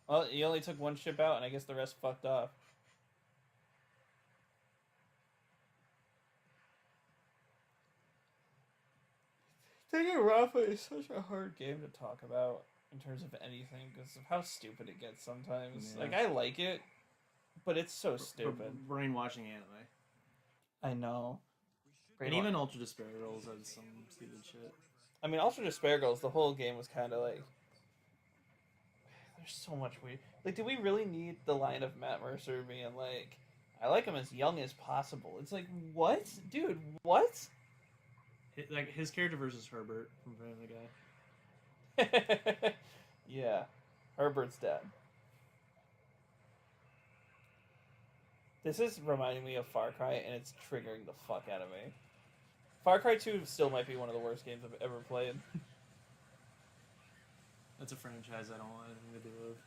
Well, you only took one ship out, and I guess the rest fucked off. Danganronpa is such a hard game to talk about in terms of anything because of how stupid it gets sometimes. Yeah. Like, I like it, but it's so stupid. Brainwashing anime. I know. And even Ultra Despair Girls has some stupid shit. I mean, Ultra Despair Girls, the whole game was kind of like... There's so much weird... Like, do we really need the line of Matt Mercer being like, I like him as young as possible? It's like, what? Dude, what? Like, his character versus Herbert from Family Guy. Yeah. Herbert's dead. This is reminding me of Far Cry, and it's triggering the fuck out of me. Far Cry 2 still might be one of the worst games I've ever played. That's a franchise I don't want anything to do with.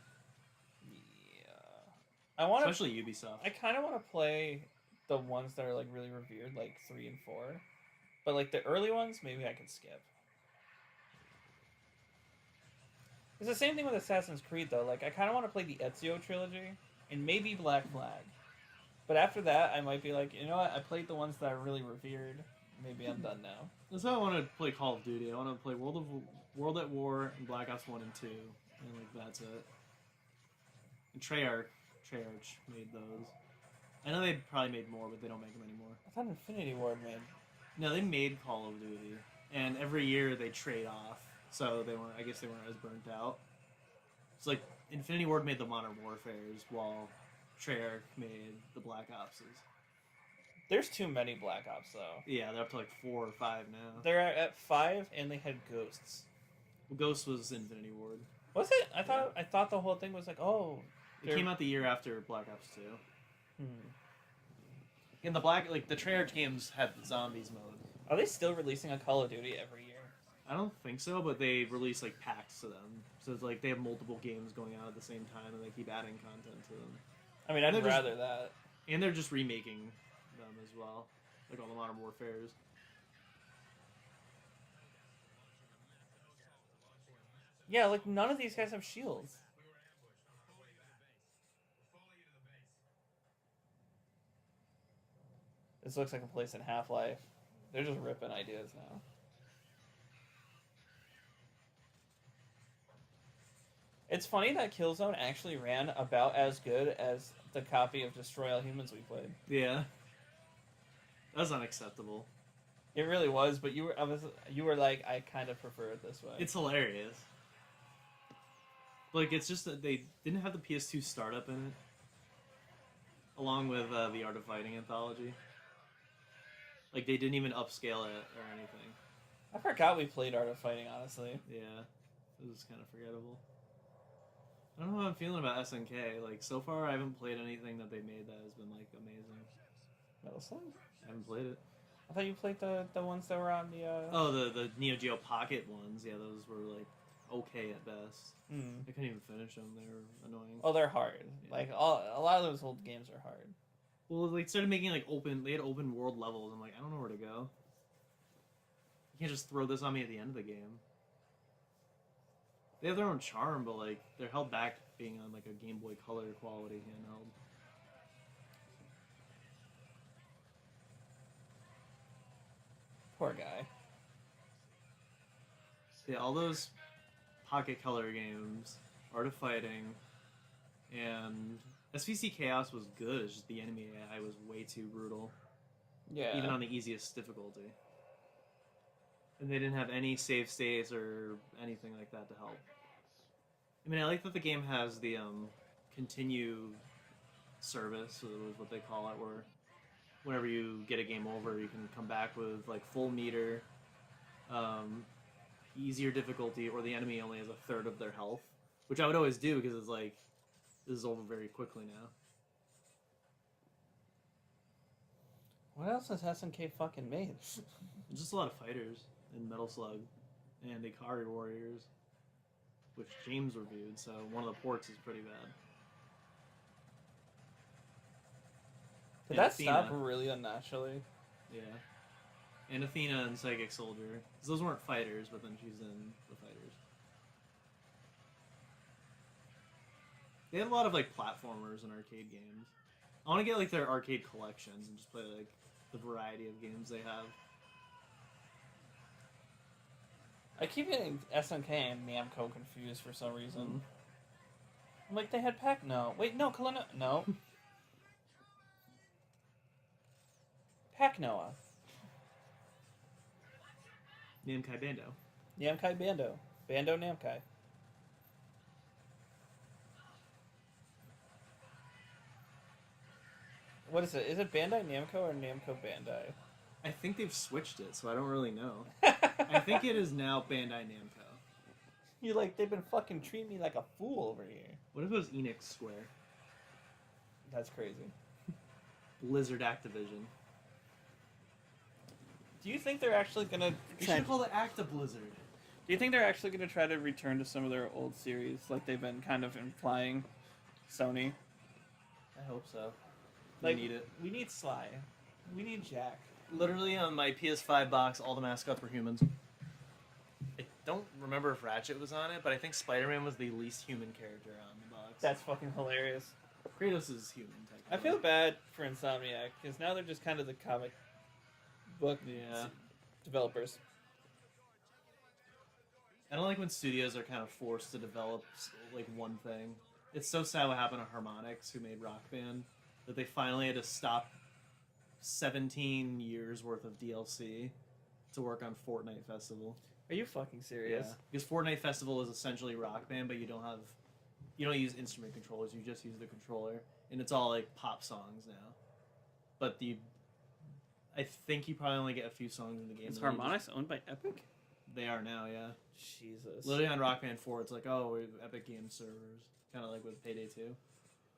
Yeah. I want Especially Ubisoft. I kind of want to play the ones that are like really revered, like 3 and 4. But like the early ones, maybe I can skip. It's the same thing with Assassin's Creed, though. Like, I kind of want to play the Ezio trilogy, and maybe Black Flag. But after that, I might be like, you know what? I played the ones that are really revered. Maybe I'm done now. That's why I want to play Call of Duty. I want to play World at War and Black Ops 1 and 2. And, like, that's it. And Treyarch made those. I know they probably made more, but they don't make them anymore. I thought Infinity Ward made. No, they made Call of Duty. And every year they trade off. So they weren't, I guess they weren't as burnt out. It's like Infinity Ward made the Modern Warfares, while Treyarch made the Black Opses. There's too many Black Ops, though. Yeah, they're up to like 4 or 5 now. They're at 5, and they had Ghosts. Well, Ghost was Infinity Ward. Was it? I thought the whole thing was like, oh. It came out the year after Black Ops 2. Hmm. And the Treyarch games had zombies mode. Are they still releasing a Call of Duty every year? I don't think so, but they release like packs to them. So it's like they have multiple games going out at the same time, and they keep adding content to them. I mean, I'd rather that. And they're just remaking them as well, like all the Modern Warfares. Yeah, like none of these guys have shields. This looks like a place in Half-Life. They're just ripping ideas now. It's funny that Killzone actually ran about as good as the copy of Destroy All Humans we played. Yeah. That's unacceptable. It really was, but you were like, I kind of prefer it this way. It's hilarious. Like, it's just that they didn't have the PS2 startup in it. Along with the Art of Fighting anthology. Like, they didn't even upscale it or anything. I forgot we played Art of Fighting, honestly. Yeah. It was kind of forgettable. I don't know how I'm feeling about SNK. Like, so far I haven't played anything that they made that has been, like, amazing. Metal Slug? I haven't played it. I thought you played the ones that were on the... Oh, the Neo Geo Pocket ones. Yeah, those were, like, okay at best. I couldn't even finish them. They were annoying. Oh, they're hard. Yeah. Like, a lot of those old games are hard. Well, they started making, like, they had open world levels. I'm like, I don't know where to go. You can't just throw this on me at the end of the game. They have their own charm, but, like, they're held back being on, like, a Game Boy Color quality handheld. Poor guy. Yeah, all those Pocket Color games, Art of Fighting, and SVC Chaos was good. It's just the enemy AI was way too brutal. Yeah. Even on the easiest difficulty. And they didn't have any save states or anything like that to help. I mean, I like that the game has the continue service, is what they call it, where whenever you get a game over, you can come back with like full meter, easier difficulty, or the enemy only has a third of their health, which I would always do because it's like, this is over very quickly now. What else has SNK fucking made? Just a lot of fighters in Metal Slug and Ikari Warriors, which James reviewed, so one of the ports is pretty bad. Did Yeah, that Athena. stop really unnaturally? Yeah. And Athena and Psychic Soldier. 'Cause those weren't fighters, but then she's in the fighters. They have a lot of like platformers and arcade games. I want to get like their arcade collections and just play like the variety of games they have. I keep getting SNK and Namco confused for some reason. Mm-hmm. I'm like, they had Pac. No, wait, no, Kalina. No, Pac Noah, Namkai Bando. Namkai Bando, Bando Namkai. What is it? Is it Bandai Namco or Namco Bandai? I think they've switched it, so I don't really know. I think it is now Bandai Namco. You're like, they've been fucking treating me like a fool over here. What if it was Enix Square? That's crazy. Blizzard Activision. Do you think they're actually gonna? You should call it Acta Blizzard. Do you think they're actually gonna try to return to some of their old series, like they've been kind of implying? Sony. I hope so. Like, We need it. We need Sly. We need Jack. Literally on my PS5 box, all the mascots were humans. I don't remember if Ratchet was on it, but I think Spider-Man was the least human character on the box. That's fucking hilarious. Kratos is human, technically. I feel bad for Insomniac because now they're just kind of the comic book developers. I don't like when studios are kind of forced to develop like one thing. It's so sad what happened to Harmonix, who made Rock Band, that they finally had to stop 17 years worth of DLC to work on Fortnite Festival. Are you fucking serious? Yeah, because Fortnite Festival is essentially Rock Band, but you don't use instrument controllers. You just use the controller, and it's all like pop songs now. But I think you probably only get a few songs in the game. Is Harmonix owned by Epic? They are now, yeah. Jesus. Literally on Rock Band 4, it's like, oh, we have Epic Games servers, kind of like with Payday 2.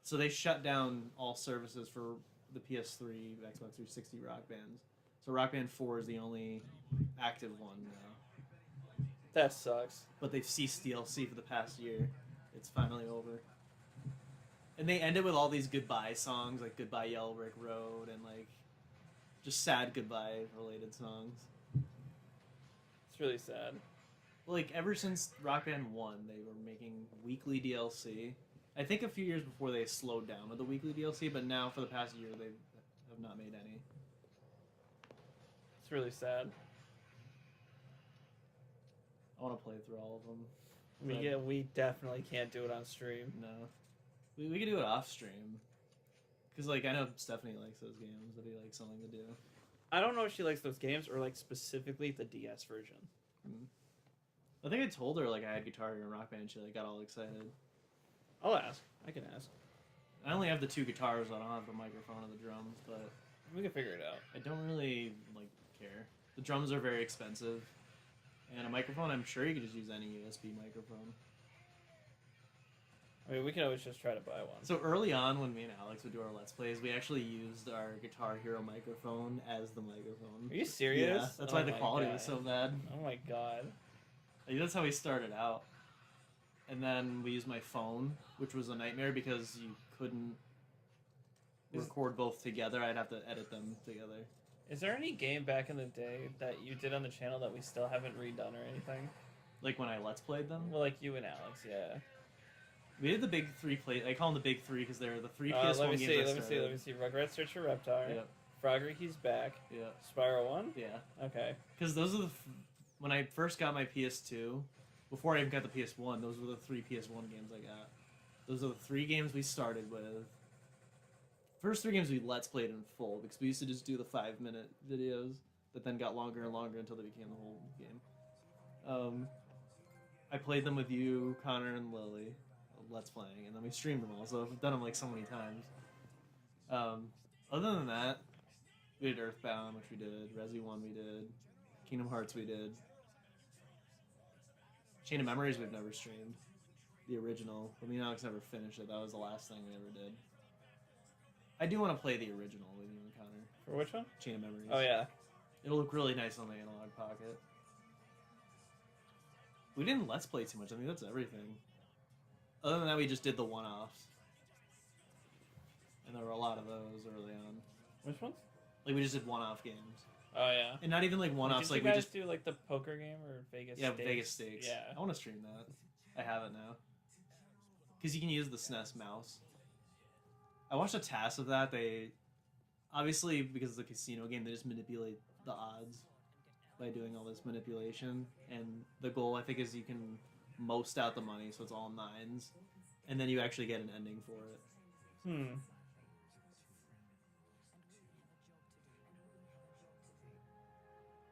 So they shut down all services for the PS3, Xbox 360 Rock Bands. So Rock Band 4 is the only active one now. That sucks. But they've ceased DLC for the past year. It's finally over. And they end it with all these goodbye songs, like Goodbye Yellow Brick Road, and like just sad goodbye related songs. It's really sad. Like ever since Rock Band 1, they were making weekly DLC. I think a few years before they slowed down with the weekly DLC, but now for the past year they have not made any. It's really sad. I want to play through all of them. We definitely can't do it on stream. No. We could do it off stream. Because, like, I know Stephanie likes those games. That'd be, like, something to do. I don't know if she likes those games or, like, specifically the DS version. I think I told her, like, I had Guitar Hero and Rock Band and she, like, got all excited. I'll ask. I can ask. I only have the two guitars. I don't have the microphone or the drums, but We can figure it out. I don't really, like, care. The drums are very expensive. And a microphone, I'm sure you could just use any USB microphone. I mean, we can always just try to buy one. So early on, when me and Alex would do our Let's Plays, we actually used our Guitar Hero microphone as the microphone. Are you serious? Yeah, that's why the quality was so bad. Oh my god. Like, that's how we started out. And then we used my phone, which was a nightmare because you couldn't record both together. I'd have to edit them together. Is there any game back in the day that you did on the channel that we still haven't redone or anything? Like when I Let's Played them? Well, like you and Alex, yeah. We did the big three play. I call them the big three because they're the three PS1 let me games. see. Rugrats Search for Reptar. Yep. Frogger, he's back. Yeah. Spyro 1? Yeah. Okay. Because those are when I first got my PS2, before I even got the PS1, those were the three PS1 games I got. Those are the three games we started with. First three games we Let's Played in full, because we used to just do the 5-minute videos that then got longer and longer until they became the whole game. I played them with you, Connor, and Lily, Let's Playing, and then we streamed them all, so I've done them like so many times. Other than that, we did Earthbound, which we did, Resi 1 we did, Kingdom Hearts we did. Chain of Memories we've never streamed. The original, but me and Alex never finished it. That was the last thing we ever did. I do want to play the original with you and Connor. For which one? Chain of Memories. Oh, yeah. It'll look really nice on the Analog Pocket. We didn't Let's Play too much. I mean, that's everything. Other than that, we just did the one-offs. And there were a lot of those early on. Which ones? Like, we just did one-off games. Oh yeah. And not even like one-offs. Did Like you we guys just do like the poker game or Vegas? yeah, Stakes? Vegas Stakes. Yeah. I want to stream that. I have it now. Because you can use the SNES mouse. I watched a task of that. They obviously, because it's a casino game, they just manipulate the odds by doing all this manipulation. And the goal, I think, is you can most out the money, so it's all nines, and then you actually get an ending for it.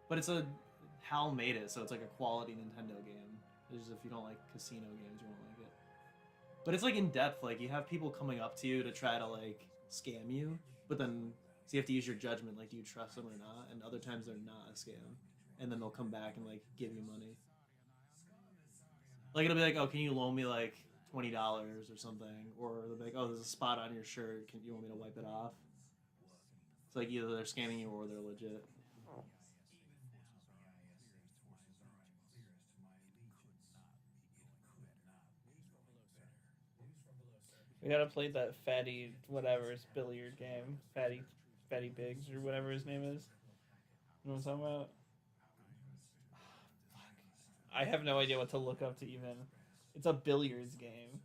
But it's a Hal made it, so it's like a quality Nintendo game. It's just if you don't like casino games, you won't like it. But it's like in depth. Like you have people coming up to you to try to like scam you, but then so you have to use your judgment. Like, do you trust them or not? And other times they're not a scam, and then they'll come back and like give you money. Like it'll be like, oh, can you loan me like $20 or something? Or they'll be like, oh, there's a spot on your shirt. Can you want me to wipe it off? It's like either they're scamming you or they're legit. We gotta play that Fatty whatever's billiard game. Fatty Biggs or whatever his name is. You know what I'm talking about? I have no idea what to look up to even. It's a billiards game.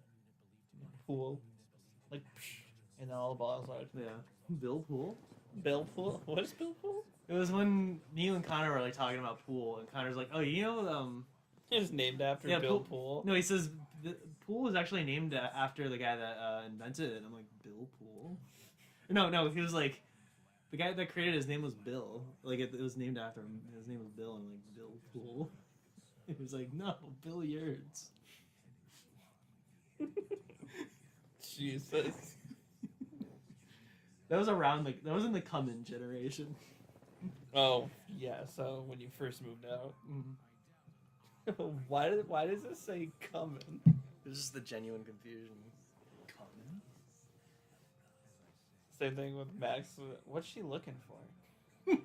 Pool. Like, and then all the balls are. Yeah. Bill Pool? Bill Pool? What is Bill Pool? It was when me and Connor were like talking about pool, and Connor's like, "Oh, you know, It's named after Bill Pool. No, he says the pool was actually named after the guy that invented it. And I'm like, Bill Pool? No, he was like, the guy that created his name was Bill. Like it was named after him. His name was Bill, and I'm like, Bill Pool. He was like, no, billiards. Jesus. That was around like that was in the Come-In generation. Oh yeah. So when you first moved out, why does it say coming? It was just the genuine confusion. Come-In? Same thing with Max. What's she looking for? It's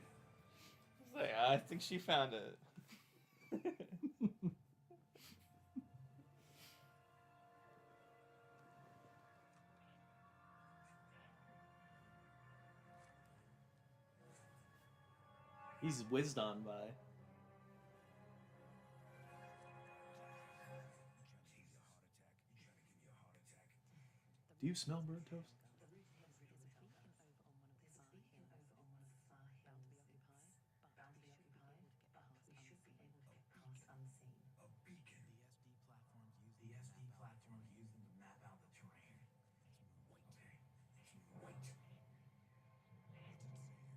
like, I think she found it. He's whizzed on by. Do you smell burnt toast?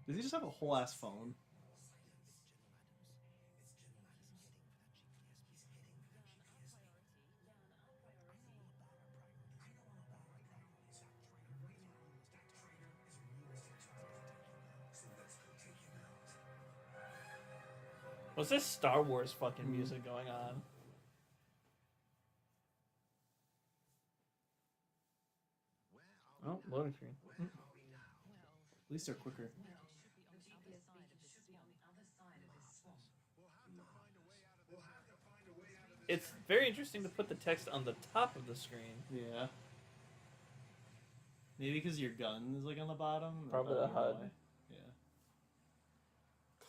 Does he just have a whole ass phone? What's this Star Wars fucking music going on? Oh, loading screen. At least they're quicker. It's very interesting to put the text on the top of the screen. Yeah. Maybe because your gun is like on the bottom. Probably the HUD. why. Yeah.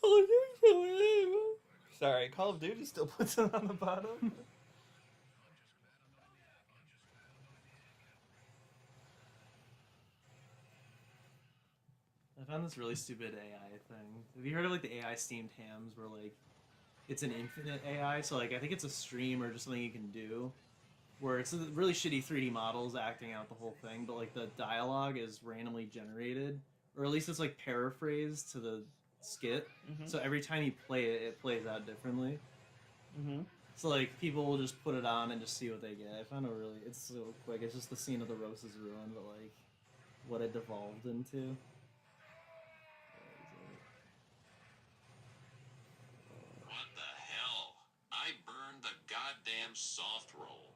Call of Duty. Sorry, Call of Duty still puts it on the bottom. I found this really stupid AI thing. Have you heard of like the AI steamed hams where like it's an infinite AI? So like I think it's a stream or just something you can do where it's really shitty 3D models acting out the whole thing, but like the dialogue is randomly generated, or at least it's like paraphrased to the skit. So every time you play it, it plays out differently. So like people will just put it on and just see what they get. I found it really, it's so quick. It's just the scene of the roast is ruined, but like what it devolved into. What the hell? I burned the goddamn soft roll.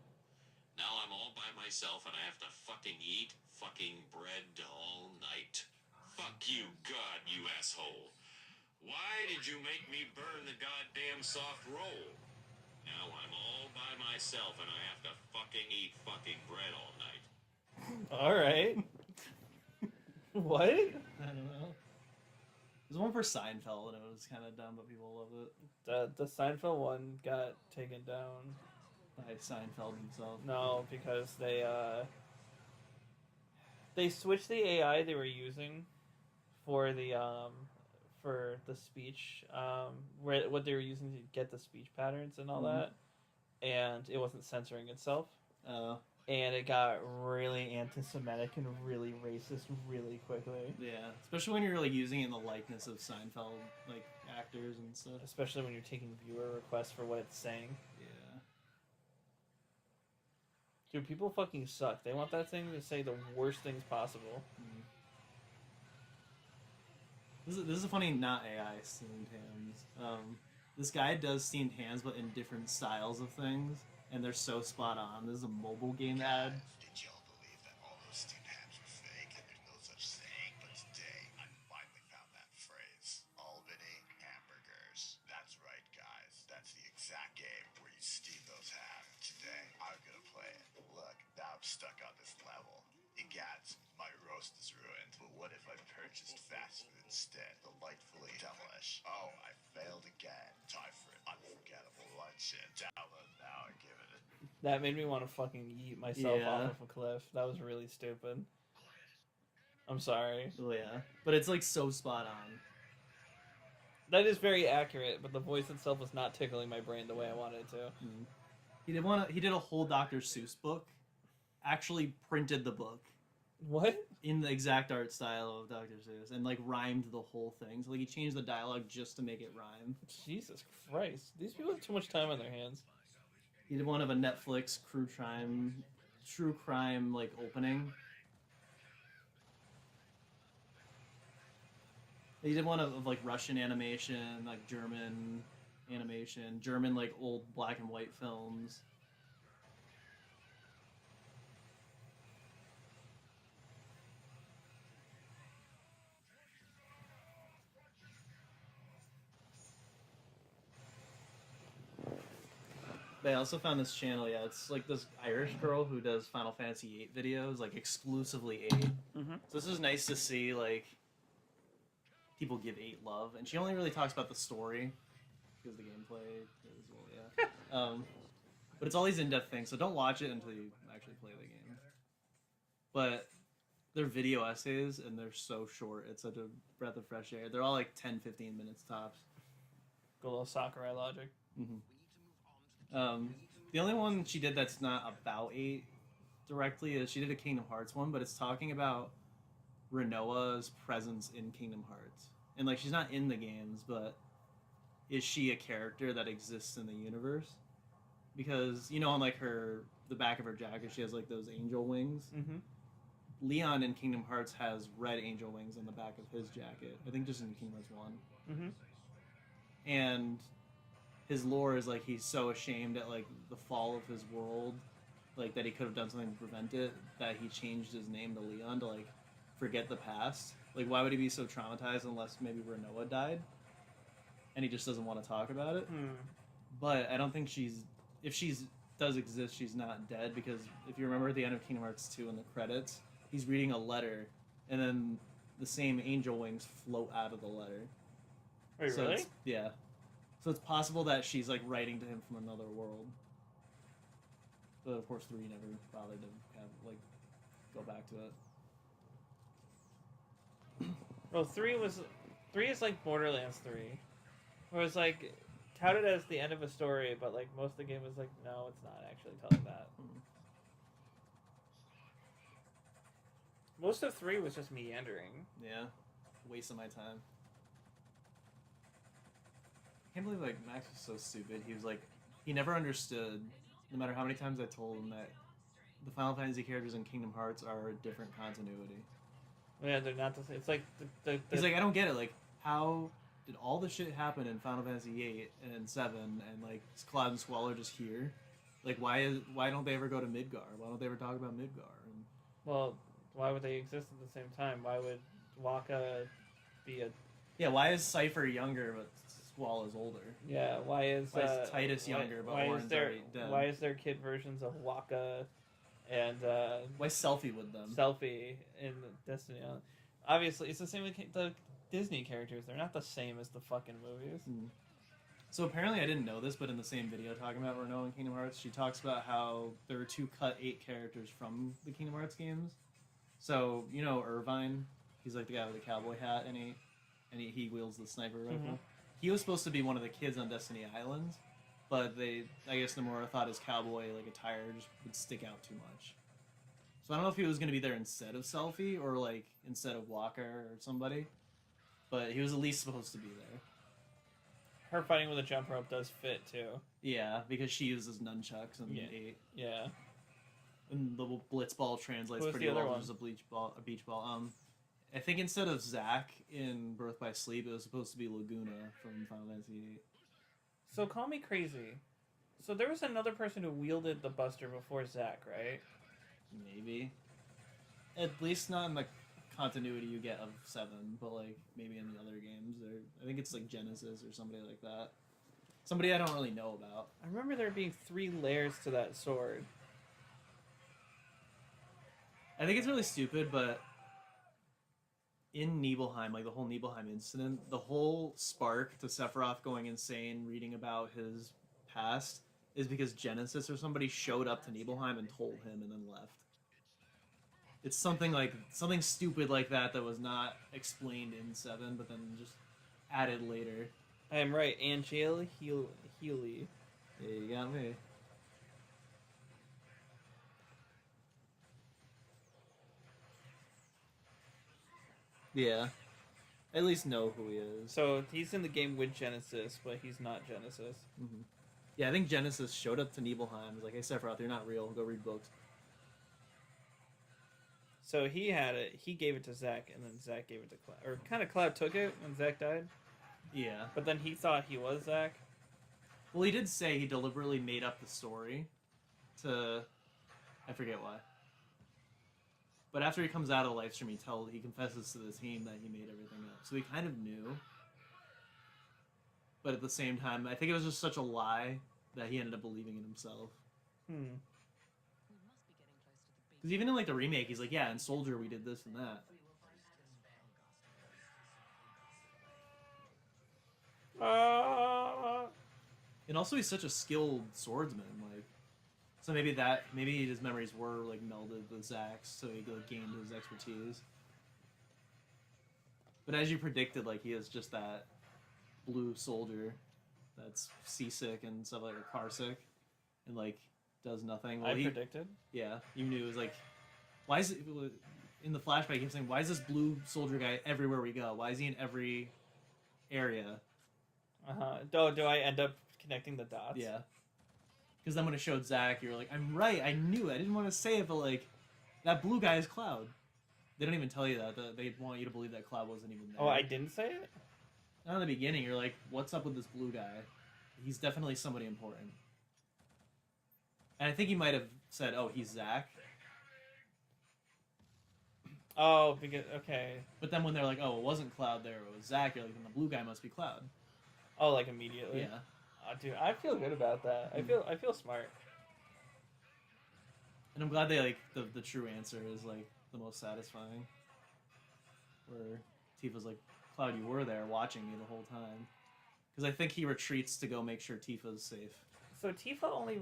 Now I'm all by myself and I have to fucking eat fucking bread all night. Fuck you, God, you asshole. Why did you make me burn the goddamn soft roll? Now I'm all by myself and I have to fucking eat fucking bread all night. Alright. What? I don't know. There's one for Seinfeld, and it was kind of dumb, but people love it. The Seinfeld one got taken down. By Seinfeld himself. No, because they switched the AI they were using for the speech, what they were using to get the speech patterns and all that, and it wasn't censoring itself. And it got really anti-Semitic and really racist really quickly. Yeah, especially when you're like using it in the likeness of Seinfeld like actors and stuff. Especially when you're taking viewer requests for what it's saying. Yeah. Dude, people fucking suck. They want that thing to say the worst things possible. This is a funny not AI steamed hands. This guy does steamed hands, but in different styles of things, and they're so spot on. This is a mobile game ad. Did y'all believe that all those steamed hams were fake and there's no such thing? But today, I finally found that phrase. Albany hamburgers. That's right, guys. That's the exact game where you steam those hams. Today, I'm gonna play it. Look, now I'm stuck on this level. Egads, my roast is ruined. But what if I purchased fast food instead? Delightfully devilish. Oh, I failed again. Time for an unforgettable luncheon. Download now and give it a... That made me want to fucking yeet myself Yeah. off of a cliff. That was really stupid. I'm sorry. Oh yeah, but it's like so spot on. That is very accurate, but the voice itself was not tickling my brain the way I wanted it to. He did a whole Dr. Seuss book. Actually printed the book What? in the exact art style of Dr. Seuss and like rhymed the whole thing. So like he changed the dialogue just to make it rhyme. Jesus Christ. These people have too much time on their hands. He did one of a Netflix true crime like opening. He did one of like Russian animation, like German animation, German like old black and white films. But I also found this channel, yeah, it's like this Irish girl who does Final Fantasy VIII videos, like exclusively 8. Mhm. So this is nice to see, like, people give 8 love. And she only really talks about the story, because the gameplay is, well, yeah. But it's all these in-depth things, so don't watch it until you actually play the game. But they're video essays, and they're so short. It's such a breath of fresh air. They're all like 10, 15 minutes tops. Go a little Sakurai logic. The only one she did that's not about 8 directly is she did a Kingdom Hearts one, but it's talking about Renoa's presence in Kingdom Hearts. And like she's not in the games, but is she a character that exists in the universe? Because, you know, on like the back of her jacket she has like those angel wings. Mm-hmm. Leon in Kingdom Hearts has red angel wings on the back of his jacket. I think just in Kingdom Hearts 1. Mm-hmm. And his lore is like he's so ashamed at like the fall of his world, like that he could have done something to prevent it, that he changed his name to Leon to like forget the past. Like why would he be so traumatized unless maybe Renoa died? And he just doesn't want to talk about it. But I don't think if she's does exist, she's not dead, because if you remember at the end of Kingdom Hearts 2 in the credits, he's reading a letter and then the same angel wings float out of the letter. Wait, So really? it's- yeah. So it's possible that she's like writing to him from another world. But of course 3 never bothered to have like go back to it. Well, 3 is like Borderlands 3. Where it's like touted as the end of a story, but like most of the game is like, no, it's not actually telling that. Most of 3 was just meandering. Yeah. Waste of my time. I can't believe like Max was so stupid. He was like he never understood, no matter how many times I told him, that the Final Fantasy characters in Kingdom Hearts are a different continuity. Yeah, they're not the same. It's like He's like, I don't get it. Like, how did all the shit happen in Final Fantasy VIII and 7, and like is Cloud and Squall just here? Like, why don't they ever go to Midgar? Why don't they ever talk about Midgar? And well, why would they exist at the same time? Why would Waka be a yeah, why is Cypher younger but Squall is older? yeah? Why is Titus younger but why is Orin's there already dead? why is there kid versions of Waka and Why Selfie with them? Selfie in Destiny? Obviously, it's the same with the Disney characters. They're not the same as the fucking movies. So apparently, I didn't know this, but in the same video talking about Renault and Kingdom Hearts, she talks about how there were 2 cut 8 characters from the Kingdom Hearts games. So you know Irvine, he's like the guy with the cowboy hat, and he wields the sniper rifle. He was supposed to be one of the kids on Destiny Islands, but I guess Nomura thought his cowboy like attire just would stick out too much. So I don't know if he was going to be there instead of Selfie or like instead of Walker or somebody, but he was at least supposed to be there. Her fighting with a jump rope does fit too. Yeah, because she uses nunchucks and Yeah. 8. Yeah. And the blitz ball translates Who was pretty the other well one? as a beach ball. I think instead of Zack in Birth by Sleep, it was supposed to be Laguna from Final Fantasy VIII. So call me crazy. So there was another person who wielded the Buster before Zack, right? Maybe. At least not in the continuity you get of 7, but like maybe in the other games. I think it's like Genesis or somebody like that. Somebody I don't really know about. I remember there being 3 layers to that sword. I think it's really stupid, but in Nibelheim, like the whole Nibelheim incident, the whole spark to Sephiroth going insane reading about his past is because Genesis or somebody showed up to Nibelheim and told him and then left. It's something stupid like that was not explained in 7, but then just added later. I am right, Angela Healy. Yeah, you got me. Yeah. I at least know who he is. So he's in the game with Genesis, but he's not Genesis. Mm-hmm. Yeah, I think Genesis showed up to Nibelheim. Was like, hey, Sephiroth, you're not real. Go read books. So he had it. He gave it to Zack, and then Zack gave it to Cloud. Or kind of Cloud took it when Zack died. Yeah. But then he thought he was Zack. Well, he did say he deliberately made up the story to... I forget why. But after he comes out of the live stream, he confesses to the team that he made everything up. So he kind of knew. But at the same time, I think it was just such a lie that he ended up believing in himself. Because even in like the remake, he's like, yeah, in Soldier we did this and that. And also he's such a skilled swordsman, like, so maybe his memories were like melded with Zack's, so he like, gained his expertise. But as you predicted, like, he is just that blue soldier that's seasick and stuff like, or car sick, and like does nothing. Well, I predicted. Yeah, you knew. It was like, why is it in the flashback? He kept saying, why is this blue soldier guy everywhere we go? Why is he in every area? Do I end up connecting the dots? Yeah. Because then when it showed Zack, you were like, I'm right, I knew it. I didn't want to say it, but like, that blue guy is Cloud. They don't even tell you that. They want you to believe that Cloud wasn't even there. Oh, I didn't say it? Not in the beginning, you're like, what's up with this blue guy? He's definitely somebody important. And I think you might have said, oh, he's Zack. Oh, because, okay. But then when they're like, oh, it wasn't Cloud there, it was Zack, you're like, then the blue guy must be Cloud. Oh, like immediately? Yeah. Oh, dude, I feel good about that. I feel smart. And I'm glad they, like, the true answer is, like, the most satisfying. Where Tifa's like, Cloud, you were there watching me the whole time. Because I think he retreats to go make sure Tifa's safe. So Tifa only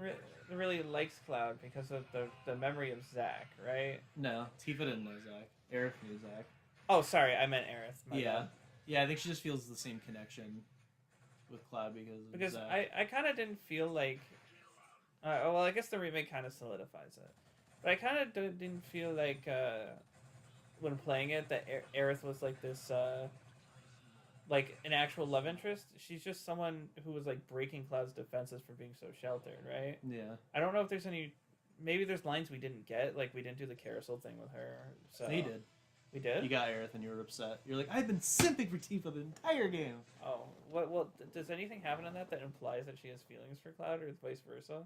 really likes Cloud because of the memory of Zack, right? No, Tifa didn't know Zack. Aerith knew Zack. Oh, sorry, I meant Aerith. My bad. Yeah, I think she just feels the same connection with Cloud because of Zack. I kind of didn't feel like... well, I guess the remake kind of solidifies it. But I kind of didn't feel like, when playing it, that Aerith was like this, like an actual love interest. She's just someone who was like breaking Cloud's defenses for being so sheltered, right? Yeah. I don't know if there's any... Maybe there's lines we didn't get, like we didn't do the carousel thing with her. So They did. We did? You got Aerith and you were upset. You're like, I've been simping for Tifa the entire game. Oh, well, does anything happen in that implies that she has feelings for Cloud, or vice versa?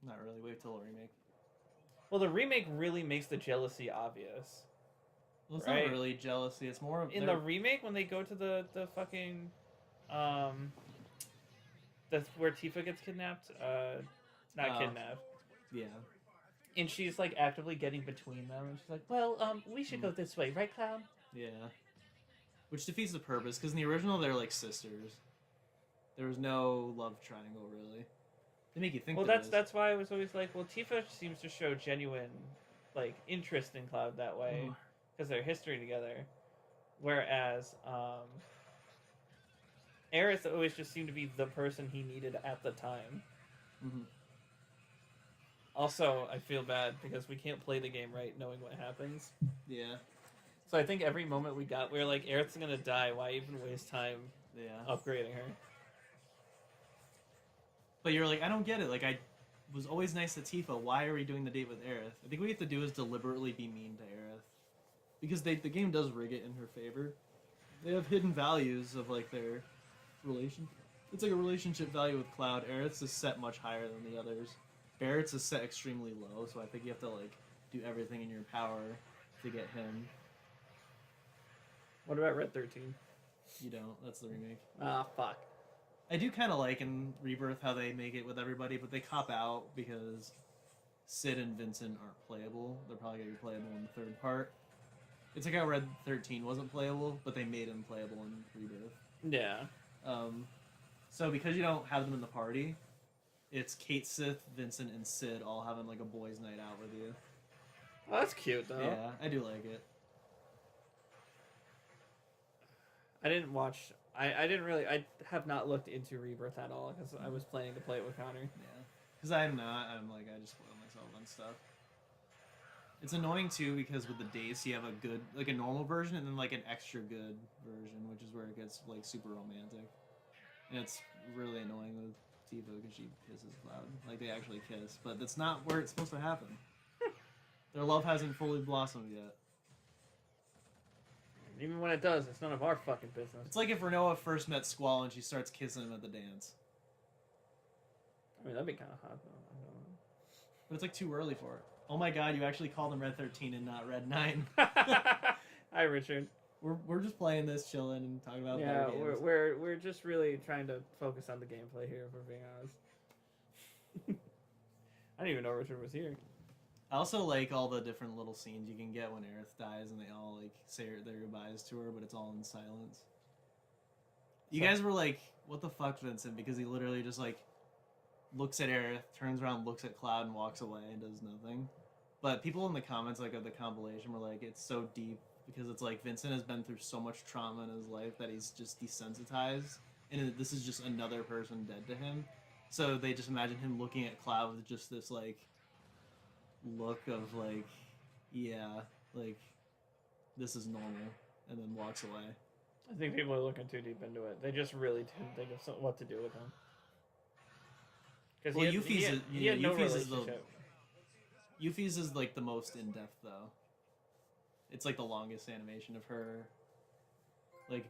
Not really. Wait till the remake. Well, the remake really makes the jealousy obvious. Well, it's right? not really jealousy. It's more of... In the remake, when they go to the fucking... that's where Tifa gets kidnapped. Not kidnapped. Yeah. And she's, like, actively getting between them. And she's like, well, we should go this way, right, Cloud? Yeah. which defeats the purpose because in the original they're like sisters. There was no love triangle really. They make you think. Well, there is. that's why I was always like, well, Tifa seems to show genuine, like, interest in Cloud that way because their history together, whereas Aerith always just seemed to be the person he needed at the time. Mm-hmm. Also, I feel bad because we can't play the game right knowing what happens. Yeah. So I think every moment we got, we were like, Aerith's gonna die. Why even waste time Yeah. upgrading her? But you're like, I don't get it. Like, I was always nice to Tifa. Why are we doing the date with Aerith? I think what you have to do is deliberately be mean to Aerith. Because the game does rig it in her favor. They have hidden values of, like, their relation. It's like a relationship value with Cloud. Aerith's is set much higher than the others. Barrett's is set extremely low, so I think you have to, like, do everything in your power to get him. What about Red 13? You don't. That's the remake. Ah, fuck. I do kind of like in Rebirth how they make it with everybody, but they cop out because Sid and Vincent aren't playable. They're probably going to be playable in the third part. It's like how Red 13 wasn't playable, but they made him playable in Rebirth. Yeah. So because you don't have them in the party, it's Kate Sith, Vincent, and Sid all having like a boys' night out with you. Oh, that's cute, though. Yeah, I do like it. I didn't watch... I didn't really... I have not looked into Rebirth at all, because I was planning to play it with Connor. Yeah. Because I'm not. I'm like, I just spoil myself on stuff. It's annoying, too, because with the days, you have a good... Like, a normal version, and then, like, an extra good version, which is where it gets, like, super romantic. And it's really annoying with Tifa, because she kisses Cloud. Like, they actually kiss. But that's not where it's supposed to happen. Their love hasn't fully blossomed yet. Even when it does, it's none of our fucking business. It's like if Renoa first met Squall and she starts kissing him at the dance. I mean, that'd be kind of hot, though. I don't know. But it's like too early for it. Oh my god, you actually called him Red 13 and not Red 9. Hi, Richard. We're just playing this, chilling, and talking about Yeah, better games. we're just really trying to focus on the gameplay here, if we're being honest. I didn't even know Richard was here. I also like all the different little scenes you can get when Aerith dies and they all like say their goodbyes to her, but it's all in silence. You guys were like, what the fuck, Vincent? Because he literally just like looks at Aerith, turns around, looks at Cloud, and walks away and does nothing. But people in the comments like of the compilation were like, it's so deep because it's like Vincent has been through so much trauma in his life that he's just desensitized, and this is just another person dead to him. So they just imagine him looking at Cloud with just this like look of like, yeah, like this is normal, and then walks away. I think people are looking too deep into it. They just really didn't think of what to do with him. Because Well, he had no Yuffie's is relationship. Yuffie's is like the most in depth though. It's like the longest animation of her, like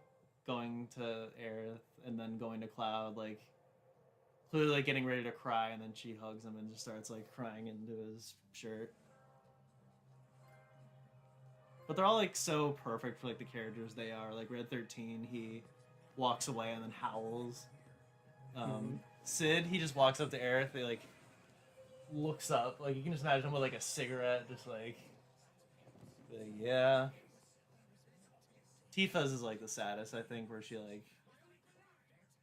going to Aerith and then going to Cloud, like clearly like getting ready to cry, and then she hugs him and just starts like crying into his shirt. But they're all like so perfect for like the characters they are. Like Red 13, he walks away and then howls. Sid, he just walks up to Aerith, they like looks up, like you can just imagine him with like a cigarette, just like yeah. Tifa's is like the saddest, I think, where she like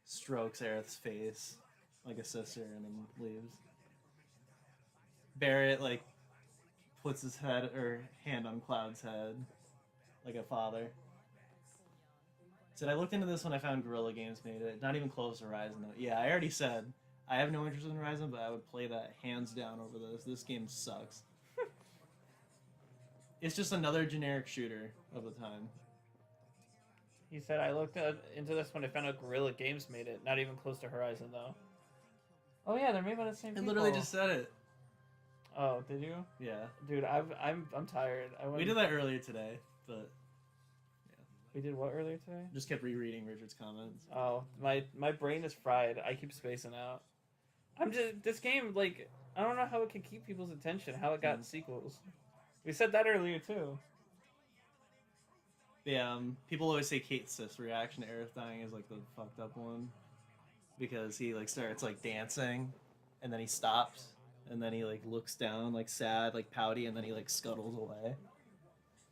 strokes Aerith's face like a sister and then leaves. Barrett like puts his head or hand on Cloud's head like a father. Said I looked into this when I found Guerrilla Games made it. Not even close to Horizon though. Yeah, I already said I have no interest in Horizon, but I would play that hands down over this. This game sucks. It's just another generic shooter of the time. He said, I looked into this when I found out Guerrilla Games made it. Not even close to Horizon, though. Oh, yeah, they're made by the same I people. literally just said it. Oh, did you? Yeah. Dude, I'm tired. We did that earlier today, but We did what earlier today? just kept rereading Richard's comments. Oh, my brain is fried. I keep spacing out. This game, like, I don't know how it can keep people's attention, how it got sequels. We said that earlier, too. Yeah, people always say Kate Sith's reaction to Aerith dying is like the fucked up one, because he like starts like dancing, and then he stops, and then he like looks down like sad, like pouty, and then he like scuttles away.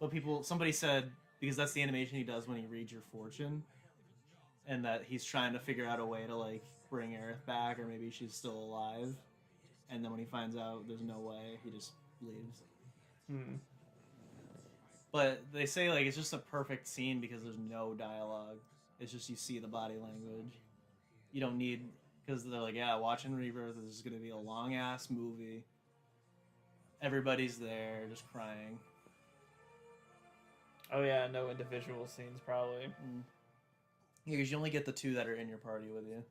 But somebody said because that's the animation he does when he reads your fortune, and that he's trying to figure out a way to like bring Aerith back, or maybe she's still alive. And then when he finds out there's no way, he just leaves. Hmm. But they say like it's just a perfect scene because there's no dialogue. It's just you see the body language. You don't need, because they're like, yeah, watching Rebirth is going to be a long ass movie. Everybody's there just crying. Oh yeah, no individual scenes probably. Yeah, because you only get the 2 that are in your party with you.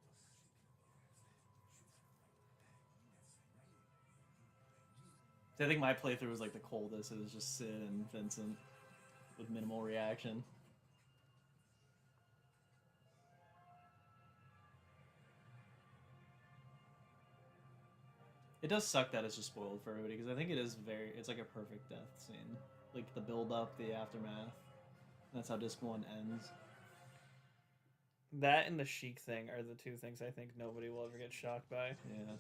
I think my playthrough was like the coldest. It was just Sid and Vincent with minimal reaction. It does suck that it's just spoiled for everybody because I think it's like a perfect death scene. Like the build up, the aftermath. That's how Disc 1 ends. That and the Sheik thing are the 2 things I think nobody will ever get shocked by. Yeah.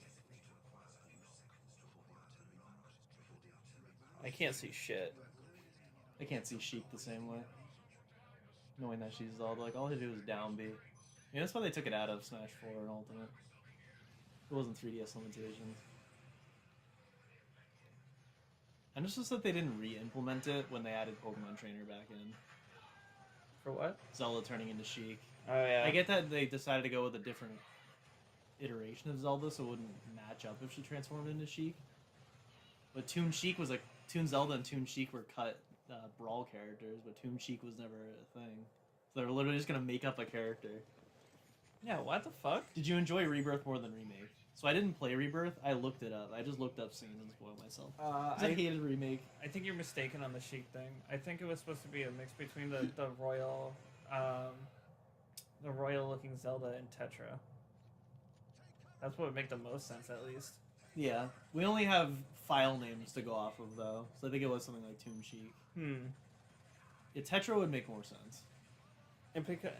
I can't see shit. I can't see Sheik the same way. Knowing that she's all they do is down B. Yeah, that's why they took it out of Smash 4 and Ultimate. It wasn't 3DS limitations. And it's just that they didn't re-implement it when they added Pokemon Trainer back in. For what? Zelda turning into Sheik. Oh yeah. I get that they decided to go with a different iteration of Zelda so it wouldn't match up if she transformed into Sheik. But Toon Sheik was like Toon Zelda and Toon Sheik were cut Brawl characters, but Toon Sheik was never a thing. So they were literally just gonna make up a character. Yeah, what the fuck? Did you enjoy Rebirth more than Remake? So I didn't play Rebirth. I looked it up. I just looked up scenes and spoiled myself. 'Cause I hated Remake. I think you're mistaken on the Sheik thing. I think it was supposed to be a mix between the royal, the royal-looking Zelda and Tetra. That's what would make the most sense, at least. Yeah, we only have file names to go off of though, so I think it was something like Toon Sheik. Yeah, Tetra would make more sense. And because,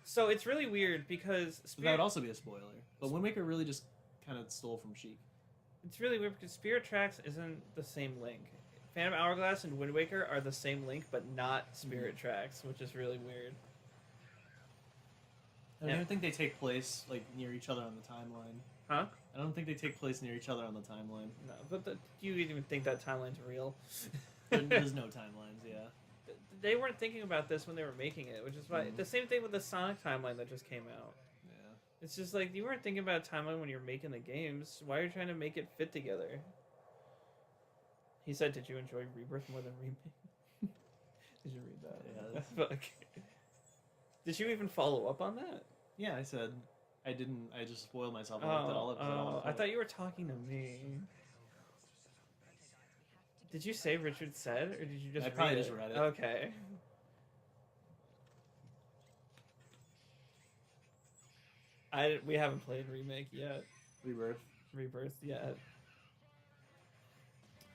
so it's really weird because But that would also be a spoiler. But Wind Waker really just kind of stole from Sheik. it's really weird because Spirit Tracks isn't the same Link. Phantom Hourglass and Wind Waker are the same Link, but not Spirit Tracks, which is really weird. I don't even think they take place like near each other on the timeline. Huh? I don't think they take place near each other on the timeline. No, but do you even think that timeline's real? There's no timelines, yeah. They weren't thinking about this when they were making it, which is why the same thing with the Sonic timeline that just came out. Yeah. It's just like you weren't thinking about a timeline when you're making the games. Why are you trying to make it fit together? He said, "Did you enjoy Rebirth more than Remake?" Did you read that? Yeah. Fuck. Did you even follow up on that? Yeah, I said I didn't. I just spoiled myself. I looked at all episodes. I thought you were talking to me. Did you say Richard said, or did you just? I probably read just read it. Okay. We haven't played Remake yet. Rebirth yet.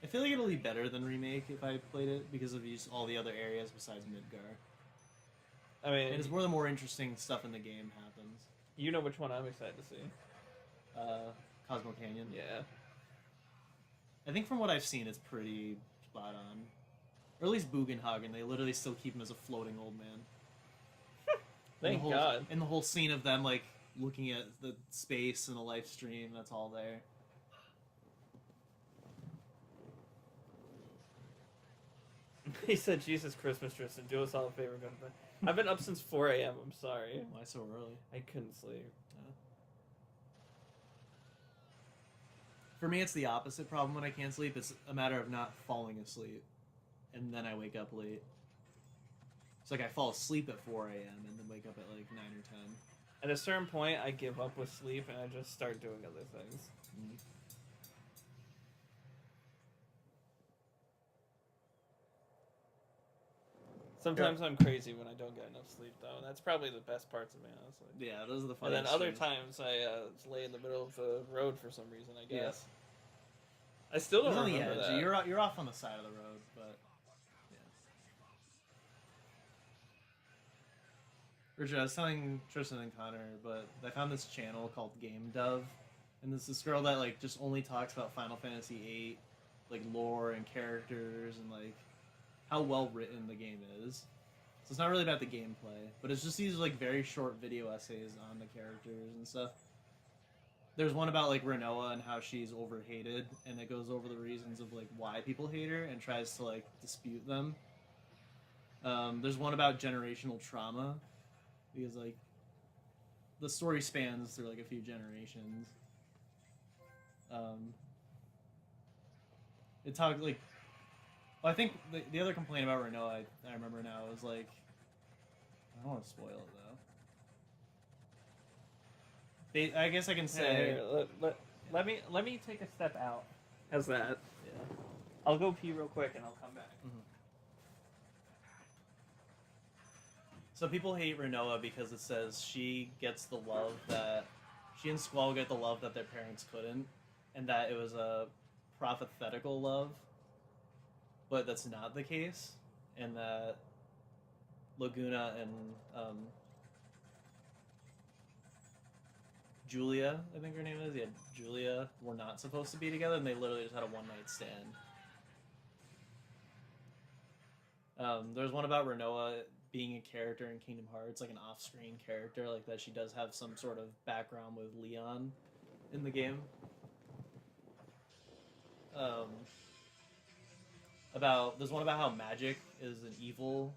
I feel like it'll be better than Remake if I played it because of all the other areas besides Midgar. I mean, And it's where the more interesting stuff in the game happens. you know which one I'm excited to see. Cosmo Canyon. Yeah. I think from what I've seen, it's pretty spot on. Or at least Bugenhagen. They literally still keep him as a floating old man. Thank God. And the whole scene of them like looking at the space and the live stream, that's all there. He said, "Jesus Christmas, Tristan, do us all a favor, go to bed." I've been up since 4 a.m. I'm sorry. Why so early? I couldn't sleep. For me, it's the opposite problem when I can't sleep. It's a matter of not falling asleep. And then I wake up late. It's like I fall asleep at 4 a.m. and then wake up at like 9 or 10. At a certain point, I give up with sleep and I just start doing other things. Sometimes I'm crazy when I don't get enough sleep, though. And that's probably the best parts of me, honestly. Yeah, those are the And funniest then other things. times I lay in the middle of the road for some reason, I guess. Yes. I still He's don't on the remember edge. that. You're off on the side of the road, but yeah. Richard, I was telling Tristan and Connor, but I found this channel called Game Dove, and there's this girl that like just only talks about Final Fantasy VIII, like lore and characters and like how well written the game is. So it's not really about the gameplay, but it's just these like very short video essays on the characters and stuff. There's one about like Renoa and how she's overhated, and it goes over the reasons of like why people hate her and tries to like dispute them. There's one about generational trauma, because like the story spans through like a few generations. It talked like, well, I think the other complaint about Renoa I remember now is like, I don't want to spoil it though. I guess I can say. Let me take a step out. How's that? Yeah. I'll go pee real quick and I'll come back. Mm-hmm. So people hate Renoa because it says she gets the love that she and Squall get the love that their parents couldn't, and that it was a prophetical love, but that's not the case, and that Laguna and Julia, I think her name is, yeah, Julia, were not supposed to be together, and they literally just had a one-night stand. There's one about Renoa being a character in Kingdom Hearts, like an off-screen character, like that she does have some sort of background with Leon in the game. There's one about how magic is an evil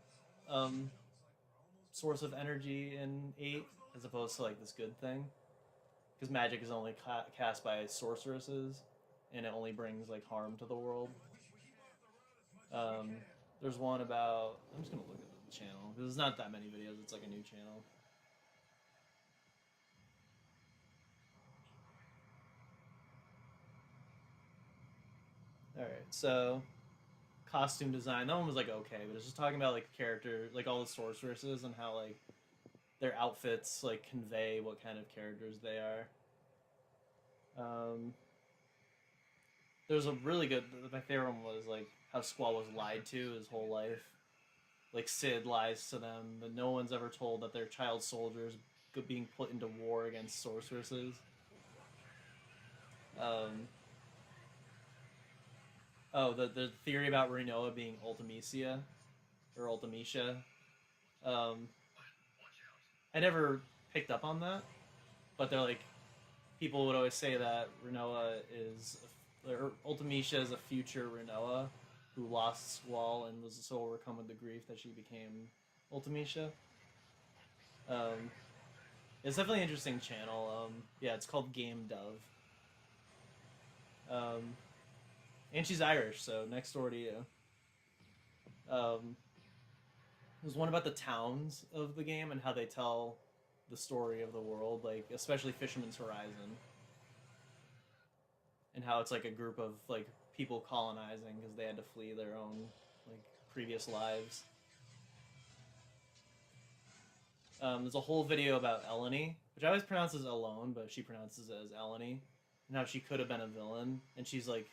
source of energy in 8, as opposed to like this good thing, because magic is only cast by sorceresses, and it only brings like harm to the world. There's one about, I'm just gonna look at the channel because there's not that many videos. It's like a new channel. All right, so costume design. That one was like okay, but it's just talking about like character, like all the sorceresses and how like their outfits like convey what kind of characters they are. There's a really good. My favorite one was like how Squall was lied to his whole life. Like Sid lies to them, but no one's ever told that they're child soldiers being put into war against sorceresses. The theory about Renoa being Ultimecia or Ultimecia. I never picked up on that, but they're like, people would always say that Renoa is, or Ultimecia is a future Renoa who lost Squall and was so overcome with the grief that she became Ultimecia. It's definitely an interesting channel. Yeah, it's called Game Dove. And she's Irish, so next door to you. There's one about the towns of the game and how they tell the story of the world, like especially Fisherman's Horizon, and how it's like a group of like people colonizing because they had to flee their own like previous lives. There's a whole video about Eleni, which I always pronounce as Elone, but she pronounces it as Eleni, and how she could have been a villain, and she's like,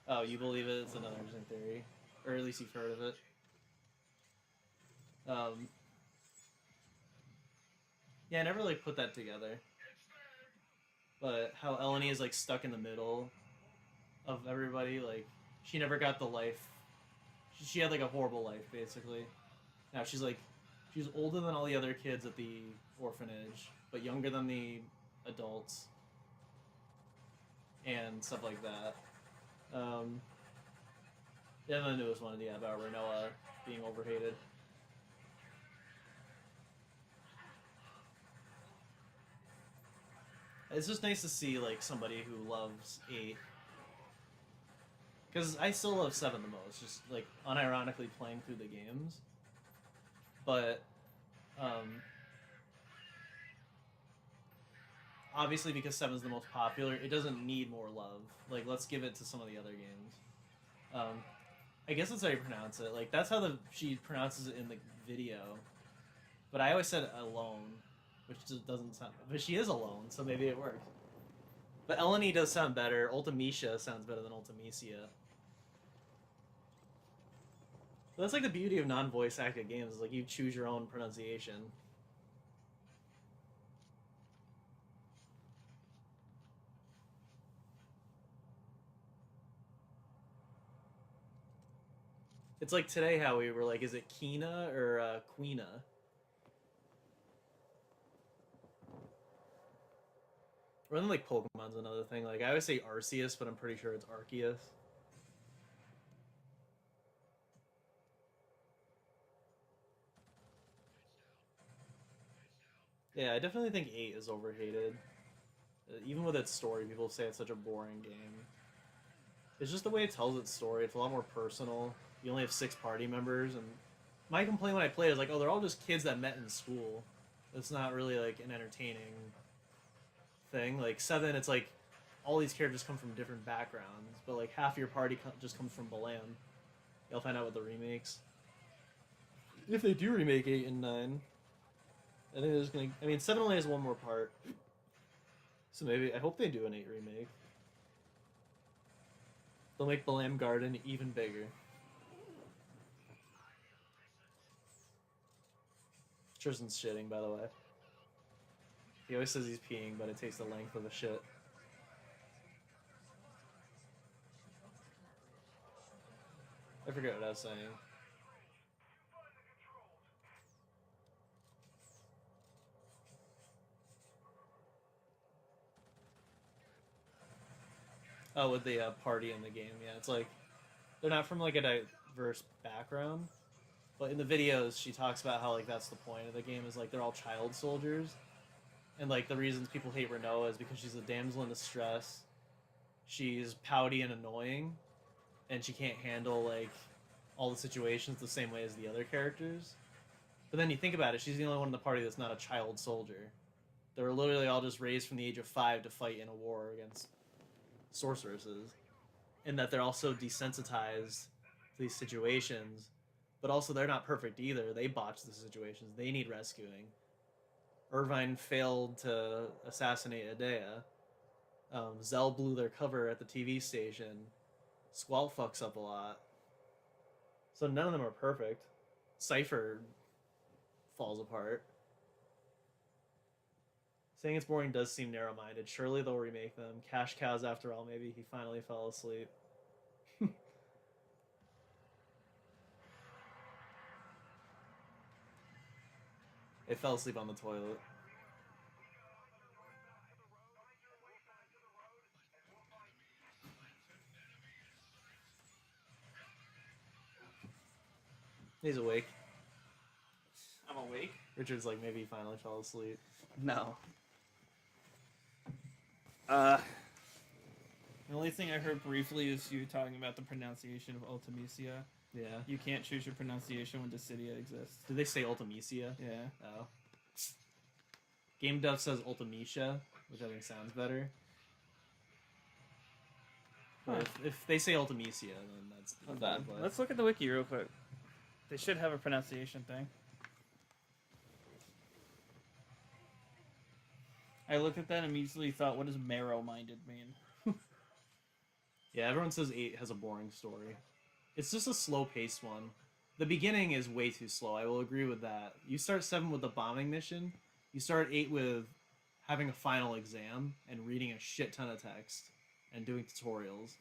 oh, you believe it? It's another interesting theory, or at least you've heard of it. Yeah, I never like put that together. But how Eleni is like stuck in the middle of everybody, like she never got the life. She had like a horrible life basically. Now she's older than all the other kids at the orphanage, but younger than the adults and stuff like that. Yeah, the newest one, yeah, about Renoa being overhated. It's just nice to see like somebody who loves 8, because I still love 7 the most, just like unironically playing through the games. But obviously because 7 is the most popular, it doesn't need more love. Like, let's give it to some of the other games. I guess that's how you pronounce it. Like, that's how she pronounces it in the video. But I always said alone, which just doesn't sound... But she is alone, so maybe it works. But Eleni does sound better. Ultimecia sounds better than Ultimecia. But that's like the beauty of non-voice acted games, is like you choose your own pronunciation. It's like today how we were like, is it Kina or Queena? Or then like Pokemon's another thing. Like I always say Arceus, but I'm pretty sure it's Arceus. Yeah, I definitely think 8 is overhated. Even with its story, people say it's such a boring game. It's just the way it tells its story. It's a lot more personal. You only have 6 party members, and my complaint when I play is like, oh, they're all just kids that met in school. It's not really like an entertaining thing. Like 7, it's like all these characters come from different backgrounds, but like half your party just comes from Balam. You'll find out with the remakes. If they do remake 8 and 9, I think there's gonna. I mean, 7 only has one more part, so maybe I hope they do an 8 remake. They'll make Balam Garden even bigger. Tristan's shitting, by the way. He always says he's peeing, but it takes the length of a shit. I forget what I was saying. Oh, with the party in the game, yeah. It's like, they're not from like a diverse background, but in the videos she talks about how like that's the point of the game is like they're all child soldiers. And like the reasons people hate Renoa is because she's a damsel in distress. She's pouty and annoying, and she can't handle like all the situations the same way as the other characters. But then you think about it, she's the only one in the party that's not a child soldier. They were literally all just raised from the age of 5 to fight in a war against sorceresses. And that they're also desensitized to these situations, but also they're not perfect either. They botch the situations. They need rescuing. Irvine failed to assassinate Adea. Zell blew their cover at the TV station. Squall fucks up a lot. So none of them are perfect. Cypher falls apart. Saying it's boring does seem narrow-minded. Surely they'll remake them. Cash cows after all, maybe he finally fell asleep. It fell asleep on the toilet. He's awake. I'm awake. Richard's like, maybe he finally fell asleep. No. The only thing I heard briefly is you talking about the pronunciation of Ultimisia. Yeah. You can't choose your pronunciation when Dissidia exists. Did they say Ultimisia? Yeah. Oh. Game Dev says Ultimecia, which I think sounds better. Huh. If they say Ultimecia, then that's Not bad. bad. Let's look at the wiki real quick. They should have a pronunciation thing. I looked at that and immediately thought, what does marrow-minded mean? Yeah, everyone says 8 has a boring story. It's just a slow-paced one. The beginning is way too slow, I will agree with that. You start 7 with the bombing mission. You start 8 with having a final exam and reading a shit ton of text and doing tutorials.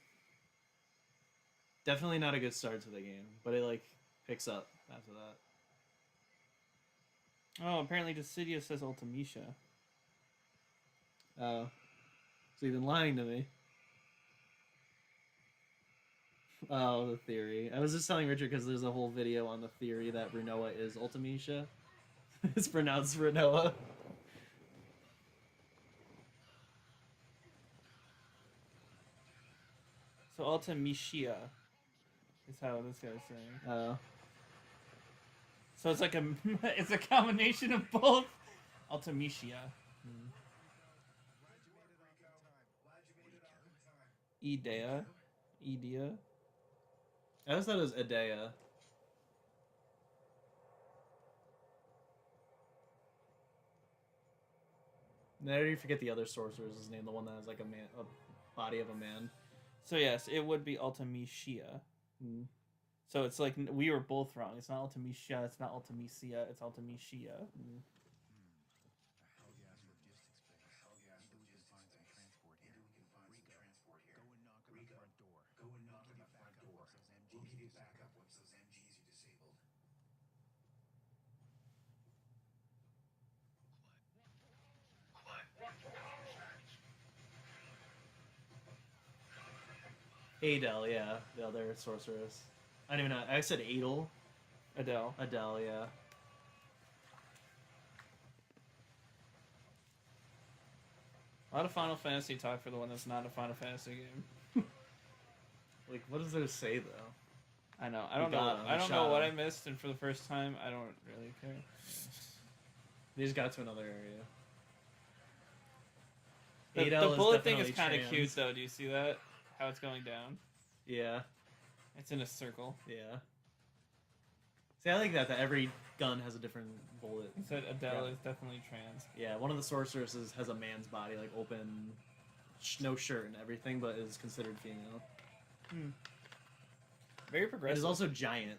Definitely not a good start to the game, but it like picks up after that. Oh, apparently Dissidia says Ultimecia. Oh. So you've been lying to me. Oh, the theory. I was just telling Richard because there's a whole video on the theory that Renoa is Ultimecia. It's pronounced Renoa. So Ultimecia is how this guy's saying. Oh. So it's like a it's a combination of both. Ultimecia. Idea. Idea. I always thought it was Adea. Now you forget the other sorcerer's name, the one that has like a body of a man. So yes, it would be Ultimecia. Mm. So it's like we were both wrong. It's not Ultimecia. It's not Ultimecia. It's Ultimecia. Mm. Adele, yeah, the other sorceress. I don't even know. I said Adel. Adele. Adele, yeah. A lot of Final Fantasy talk for the one that's not a Final Fantasy game. Like, what does it say though? I know. I don't know. got him. I don't Shot know what I him. missed, and for the first time, I don't really care. They just got to another area. The Adele bullet thing is definitely kind of cute, trans. though. Do you see that? How it's going down? Yeah, It's in a circle. yeah. See, I like that every gun has a different bullet. He said Adele Yeah. is definitely trans. Yeah, one of the sorceresses has a man's body, like open, no shirt and everything, but is considered female. Very It progressive. is also giant.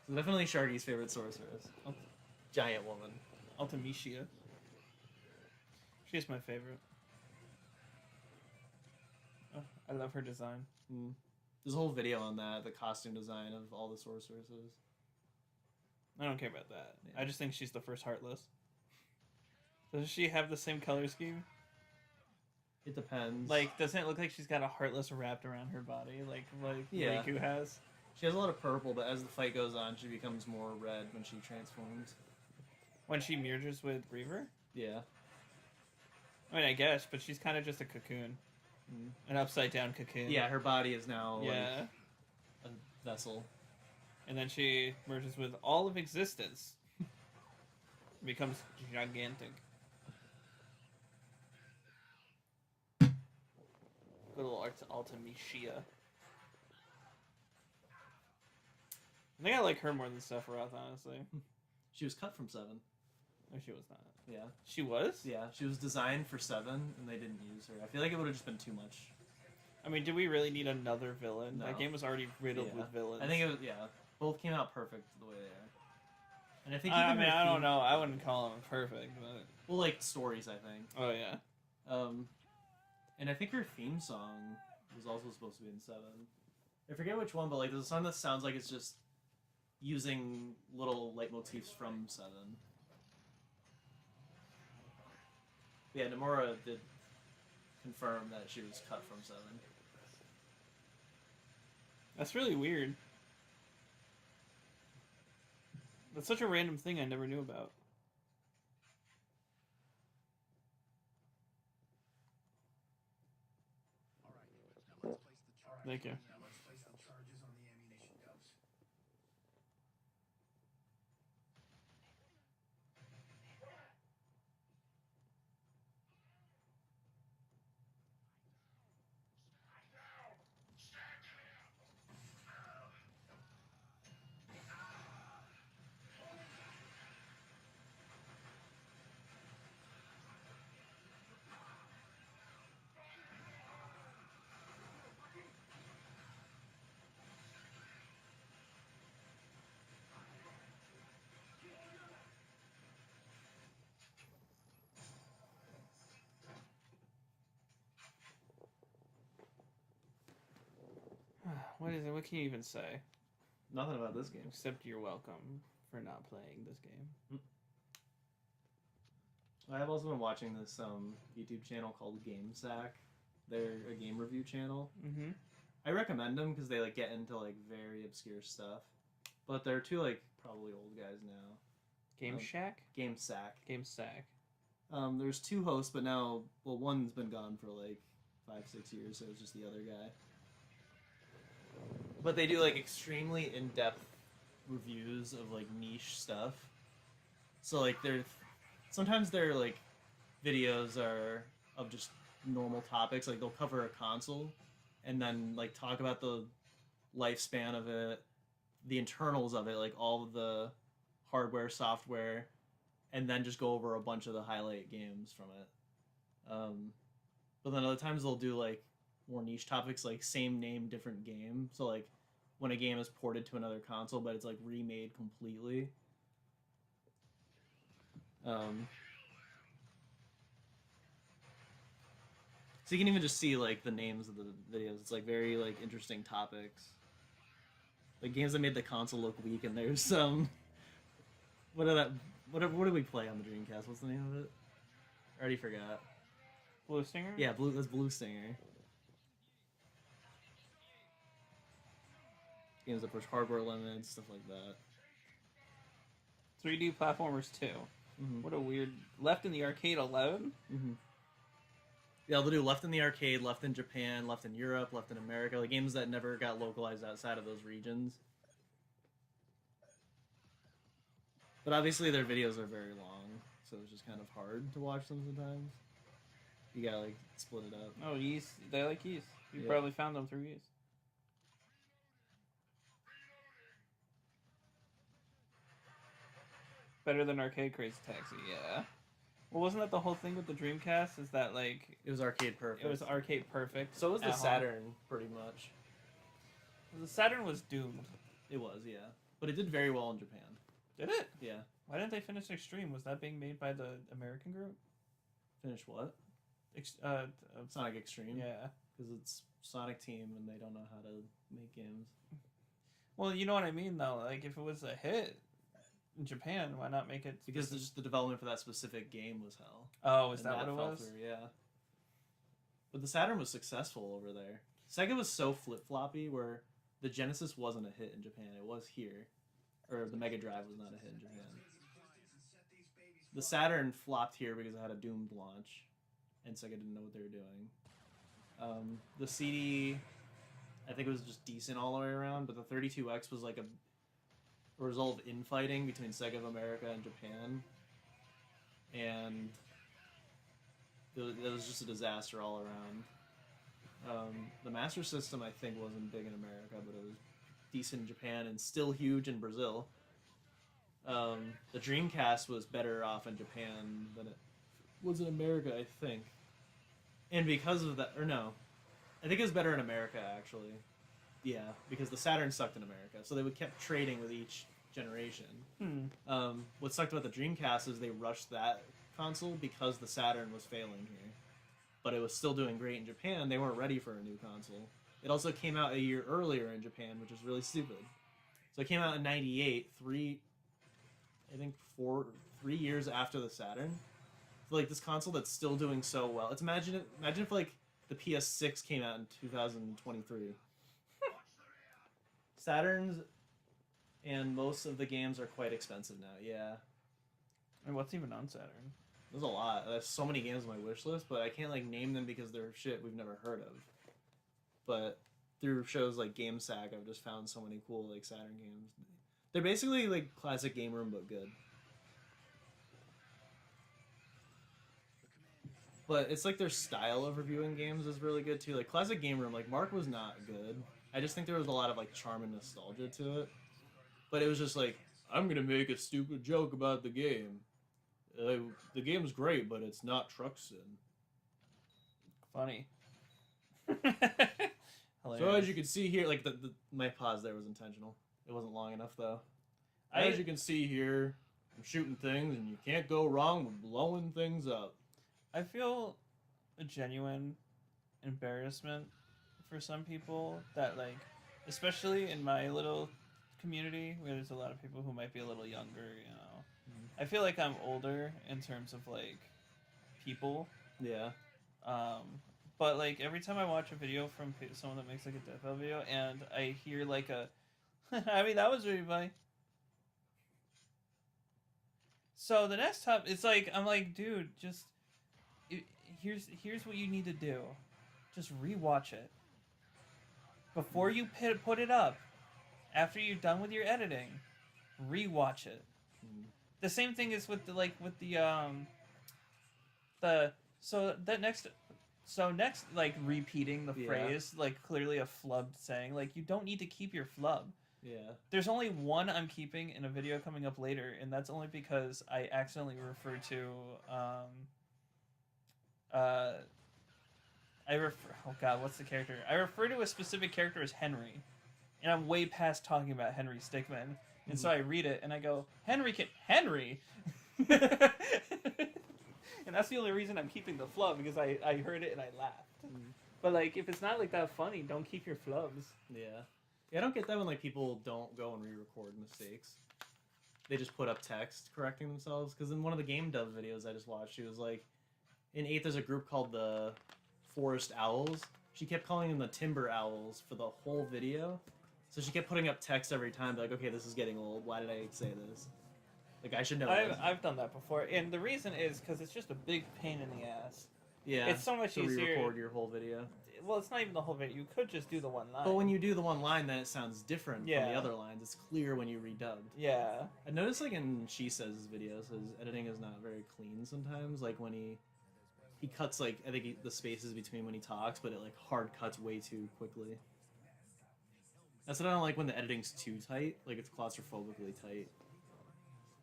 So definitely Sharky's favorite sorceress. Giant woman. Ultimisia. She's my favorite. Oh, I love her design. There's a whole video on that, the costume design of all the sorceresses. I don't care about that. Yeah. I just think she's the first Heartless. Does she have the same color scheme? It depends. Like, doesn't it look like she's got a Heartless wrapped around her body, like Yeah. Riku has? She has a lot of purple, but as the fight goes on, she becomes more red when she transforms. When she merges with Reaver? Yeah. I mean, I guess, but she's kind of just a cocoon. An upside down cocoon. Yeah, her body is now Yeah. like a vessel. And then she merges with all of existence. Becomes gigantic. Good old Ultimisia. I think I like her more than Sephiroth, honestly. She was cut from 7. No, she was not. Yeah. She was? Yeah, she was designed for 7, and they didn't use her. I feel like it would have just been too much. I mean, do we really need another villain? No. That game was already riddled Yeah. with villains. I think it was, yeah. Both came out perfect the way they are. And I think I even mean, her I don't theme- know. I wouldn't call them perfect, but... Well, like, stories, I think. Oh, yeah. And I think her theme song was also supposed to be in 7. I forget which one, but, like, there's a song that sounds like it's just using little leitmotifs from 7. Yeah, Nomura did confirm that she was cut from 7. That's really weird. That's such a random thing I never knew about. Thank you. Now let's place the charges on the ammunition dumps. What is it? What can you even say? Nothing about this game. Except you're welcome for not playing this game. I've also been watching this YouTube channel called GameSack. They're a game review channel. Mm-hmm. I recommend them because they like get into like very obscure stuff, but they're two like probably old guys now. Game Um, Shack? GameSack. Game Sack. There's 2 hosts, but now one's been gone for like 5-6 years, so it's just the other guy. But they do like extremely in-depth reviews of like niche stuff. So like sometimes their like videos are of just normal topics, like they'll cover a console and then like talk about the lifespan of it, the internals of it, like all of the hardware, software, and then just go over a bunch of the highlight games from it. But then other times they'll do like more niche topics, like same name, different game. So like when a game is ported to another console, but it's like remade completely. So you can even just see like the names of the videos. It's like very like interesting topics. Like games that made the console look weak, and there's some. What did we play on the Dreamcast? What's the name of it? I already forgot. Blue Stinger? Yeah, that's Blue Stinger. games that push hardware limits, stuff like that. 3D platformers 2. Mm-hmm. What a weird... Left in the arcade alone? Mm-hmm. Yeah, they'll do left in the arcade, left in Japan, left in Europe, left in America, like games that never got localized outside of those regions. But obviously their videos are very long, so it's just kind of hard to watch them sometimes. You gotta like split it up. Oh, Ys. They like Ys. You Yeah. probably found them through Ys. Better than Arcade Crazy Taxi, yeah. Well, wasn't that the whole thing with the Dreamcast? Is that like It was arcade perfect. it was arcade perfect? So was the at home? Saturn, pretty much. The Saturn was doomed. It was, yeah. But it did very well in Japan. Did it? Yeah. Why didn't they finish Extreme? Was that being made by the American group? Finish what? Ex- Sonic Extreme. yeah. Because it's Sonic Team and they don't know how to make games. Well, you know what I mean, though. Like, if it was a hit in Japan, why not make it? Because just the development for that specific game was hell. Oh, is And that what it fell was? through, yeah. But the Saturn was successful over there. Sega was so flip-floppy where the Genesis wasn't a hit in Japan. It was here. Or the Mega Drive was not a hit in Japan. The Saturn flopped here because it had a doomed launch. And Sega didn't know what they were doing. The CD, I think it was just decent all the way around, but the 32X was like a result of infighting between Sega of America and Japan. And it was just a disaster all around. The Master System, I think, wasn't big in America, but it was decent in Japan and still huge in Brazil. The Dreamcast was better off in Japan than it was in America, I think. And because of that, or no, I think it was better in America, actually. Yeah, because the Saturn sucked in America, so they would kept trading with each generation. What sucked about the Dreamcast is they rushed that console because the Saturn was failing here. But it was still doing great in Japan. They weren't ready for a new console. It also came out a year earlier in Japan, which is really stupid. So it came out in '98, 3 years after the Saturn. So like this console that's still doing so well. It's imagine if like the PS6 came out in 2023. Saturns and most of the games are quite expensive now. Yeah, And what's even on Saturn? there's a lot. There's so many games on my wish list, but I can't like name them because they're shit we've never heard of. But through shows like GameSack, I've just found so many cool like Saturn games. They're basically like classic game room, but good. But it's like their style of reviewing games is really good too. Like classic game room, like Mark was not good. I just think there was a lot of like charm and nostalgia to it. But it was just like, I'm gonna make a stupid joke about the game. The game's great, but it's not Truck Sim. Funny. So as you can see here, like my pause there was intentional. It wasn't long enough though. As you can see here, I'm shooting things, and you can't go wrong with blowing things up. I feel a genuine embarrassment for some people that, like, especially in my little community where there's a lot of people who might be a little younger, you know. I feel like I'm older in terms of, like, people. Yeah. But, like, every time I watch a video from someone that makes, like, a Death Metal video and I hear, like, I mean, that was really funny. So the next time, it's like, I'm like, dude, just... Here's what you need to do. Just rewatch it. Before you put it up, after you're done with your editing, rewatch it. The same thing is with next like repeating the phrase, like clearly a flubbed saying, like you don't need to keep your flub. Yeah. There's There's only one I'm keeping in a video coming up later, and that's only because I accidentally referred to oh god, what's the character? I refer to a specific character as Henry, and I'm way past talking about Henry Stickmin, and so I read it and I go, Henry, and that's the only reason I'm keeping the flub, because I heard it and I laughed. But like, if it's not like that funny, don't keep your flubs. Yeah. Yeah, I don't get that when like people don't go and re-record mistakes. They just put up text correcting themselves. Because in one of the game dub videos I just watched, she was like, in 8th there's a group called the Forest Owls. She kept calling them the Timber Owls for the whole video. So she kept putting up text every time, like, okay, this is getting old. Why did I say this? Like, I should know this. I've done that before, and the reason is because it's just a big pain in the ass. Yeah. It's so much to easier. re-record your whole video. Well, it's not even the whole video. You could just do the one line. But when you do the one line, then it sounds different from the Yeah. other lines. It's clear when you redubbed. Yeah. I noticed, like, in She Says' videos, his editing is not very clean sometimes. Like, when he cuts, like, I think the spaces between when he talks, but it, like, hard cuts way too quickly. That's what I don't like when the editing's too tight. Like, it's claustrophobically tight.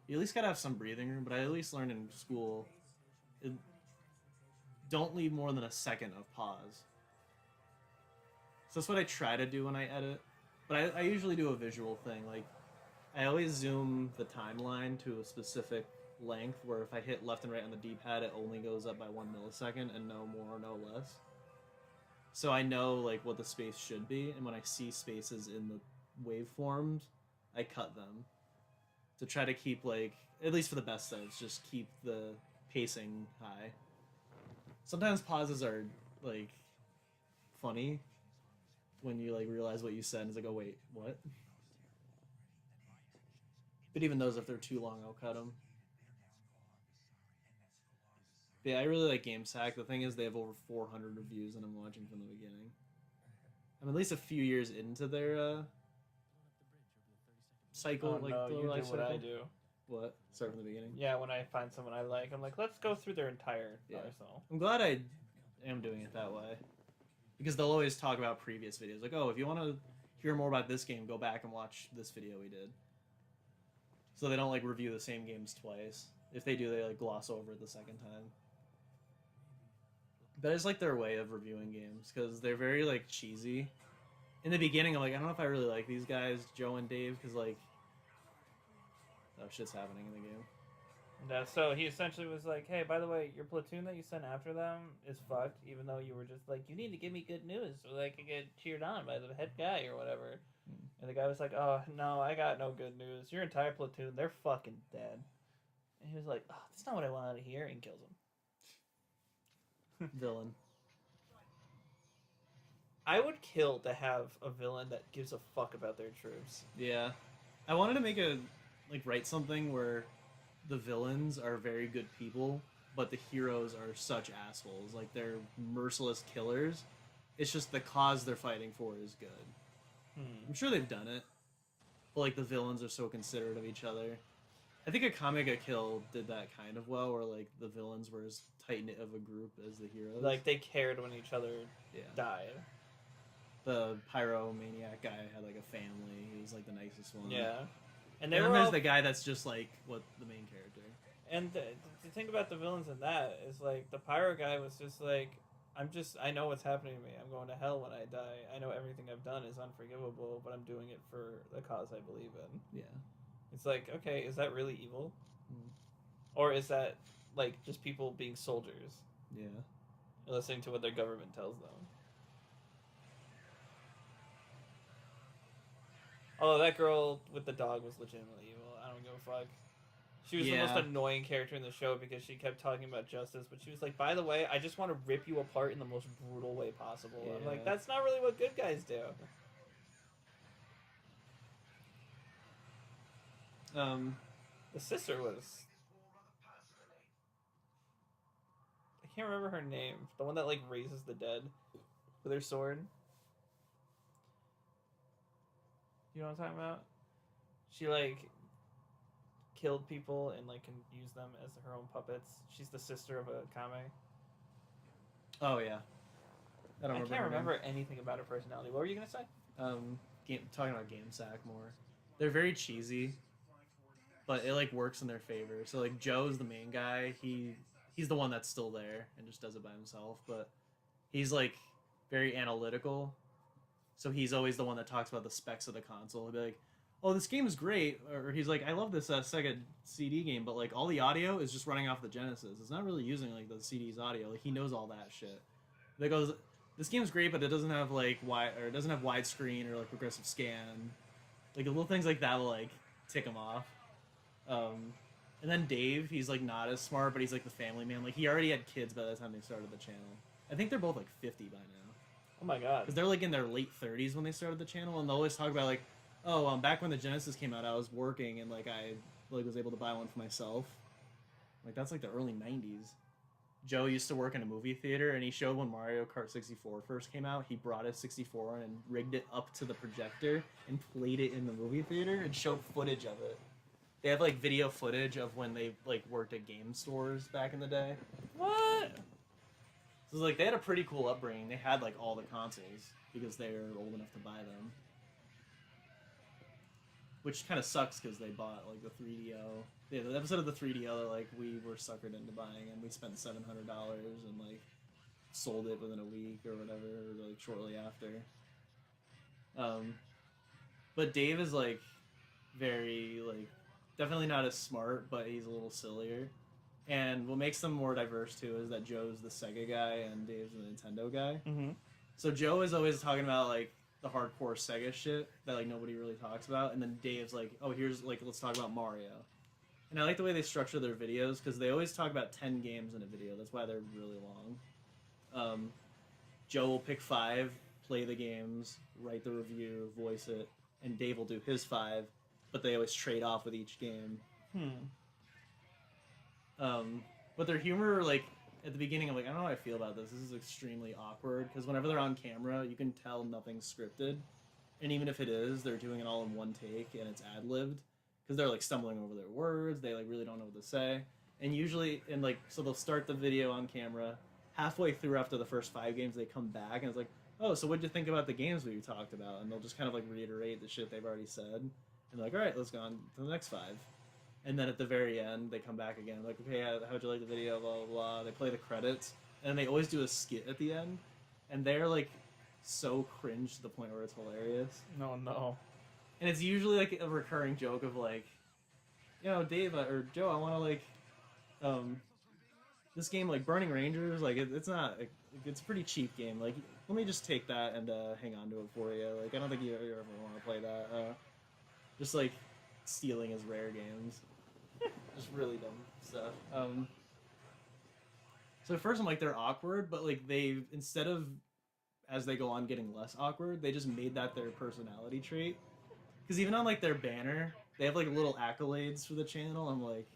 You at least gotta have some breathing room, but I at least learned in school, don't leave more than a second of pause. So that's what I try to do when I edit. But I usually do a visual thing. Like, I always zoom the timeline to a specific length, where if I hit left and right on the D-pad, it only goes up by 1 millisecond, and no more, no less. So I know, like, what the space should be, and when I see spaces in the waveforms, I cut them. To try to keep, like, at least for the best sides, just keep the pacing high. Sometimes pauses are, like, funny when you, like, realize what you said and it's like, oh wait, what? But even those, if they're too long, I'll cut them. But yeah, I really like GameSack. The thing is, they have over 400 reviews, and I'm watching from the beginning. I'm at least a few years into their cycle. Oh, like no, the you life do what I cycle. do. What? Start from the beginning? Yeah, when I find someone I like, I'm like, let's go through their entire Yeah. arsenal. I'm glad I am doing it that way. Because they'll always talk about previous videos. Like, oh, if you want to hear more about this game, go back and watch this video we did. So they don't, like, review the same games twice. If they do, they, like, gloss over it the second time. But I just like their way of reviewing games, because they're very, like, cheesy. In the beginning, I'm like, I don't know if I really like these guys, Joe and Dave, because, like, oh, shit's happening in the game. No, so he essentially was like, hey, by the way, your platoon that you sent after them is fucked, even though you were just like, you need to give me good news so that I can get cheered on by the head guy or whatever. And the guy was like, oh, no, I got no good news. Your entire platoon, they're fucking dead. And he was like, oh, that's not what I wanted to hear, and kills him. Villain. I would kill to have a villain that gives a fuck about their troops. Yeah. I wanted to make write something where the villains are very good people, but the heroes are such assholes. Like, they're merciless killers. It's just the cause they're fighting for is good. I'm sure they've done it. But, like, the villains are so considerate of each other. I think Akame ga Kill did that kind of well, where, like, the villains were as tight-knit of a group as the heroes. Like, they cared when each other Yeah. died. The pyromaniac guy had, like, a family. He was, like, the nicest one. Yeah. And they then were there's all... the guy that's just, like, what the main character. And the thing about the villains in that is, like, the pyro guy was just like, I know what's happening to me. I'm going to hell when I die. I know everything I've done is unforgivable, but I'm doing it for the cause I believe in. Yeah. It's like, okay, is that really evil? Mm. Or is that, like, just people being soldiers? Yeah. Listening to what their government tells them? Although that girl with the dog was legitimately evil. I don't give a fuck. She was the most Yeah. annoying character in the show because she kept talking about justice, but she was like, by the way, I just want to rip you apart in the most brutal way possible. I'm like, Yeah. that's not really what good guys do. The sister was... I can't remember her name. The one that, like, raises the dead with her sword. You know what I'm talking about? She, like, killed people and, like, can use them as her own puppets. She's the sister of a Kame. Oh, yeah. I don't I can't remember anything about her personality. What were you going to say? Talking about GameSack more. They're very cheesy, but it, like, works in their favor. So, like, Joe's the main guy. He's the one that's still there and just does it by himself, but he's, like, very analytical. So he's always the one that talks about the specs of the console. He'll be like, oh, this game is great. Or he's like, I love this Sega CD game, but, like, all the audio is just running off the Genesis. It's not really using, like, the CD's audio. Like, he knows all that shit. He goes, this game's great, but it doesn't have, like, it doesn't have widescreen or, like, progressive scan. Like, little things like that will, like, tick him off. And then Dave, he's, like, not as smart, but he's, like, the family man. Like, he already had kids by the time they started the channel. I think they're both, like, 50 by now. Oh my god. Because they're like in their late 30s when they started the channel, and they'll always talk about like, oh, back when the Genesis came out, I was working and like I like was able to buy one for myself. Like that's like the early 90s. Joe used to work in a movie theater, and he showed when Mario Kart 64 first came out. He brought his 64 and rigged it up to the projector and played it in the movie theater and showed footage of it. They have like video footage of when they like worked at game stores back in the day. What? So like they had a pretty cool upbringing. They had like all the consoles because they were old enough to buy them. Which kind of sucks because they bought like the 3DO. Yeah, the episode of the 3DO that like we were suckered into buying, and we spent $700 and like sold it within a week or whatever, or like shortly after. But Dave is like very like definitely not as smart, but he's a little sillier. And what makes them more diverse too is that Joe's the Sega guy and Dave's the Nintendo guy. Mm-hmm. So Joe is always talking about like the hardcore Sega shit that like nobody really talks about, and then Dave's like, oh, here's like let's talk about Mario. And I like the way they structure their videos because they always talk about 10 games in a video. That's why they're really long. Joe will pick 5, play the games, write the review, voice it, and Dave will do his 5, but they always trade off with each game. But their humor, like, at the beginning, I'm like, I don't know how I feel about this. This is extremely awkward, because whenever they're on camera, you can tell nothing's scripted. And even if it is, they're doing it all in one take, and it's ad-libbed. Because they're, like, stumbling over their words, they, like, really don't know what to say. And usually, and, like, so they'll start the video on camera. Halfway through after the first 5 games, they come back, and it's like, oh, so what'd you think about the games we talked about? And they'll just kind of, like, reiterate the shit they've already said. And they're like, all right, let's go on to the next 5. And then at the very end, they come back again, like, okay, how'd you like the video, blah, blah, blah. They play the credits, and they always do a skit at the end. And they're, like, so cringe to the point where it's hilarious. No. And it's usually, like, a recurring joke of, like, you know, Dave, or Joe, I want to, like, this game, like, Burning Rangers, like, it's not, like, it's a pretty cheap game. Like, let me just take that and hang on to it for you. Like, I don't think you ever want to play that. Just, like, stealing his rare games. Just really dumb stuff. So at first I'm like, they're awkward, but like they, instead of as they go on getting less awkward, they just made that their personality trait. Because even on like their banner, they have like little accolades for the channel. I'm like,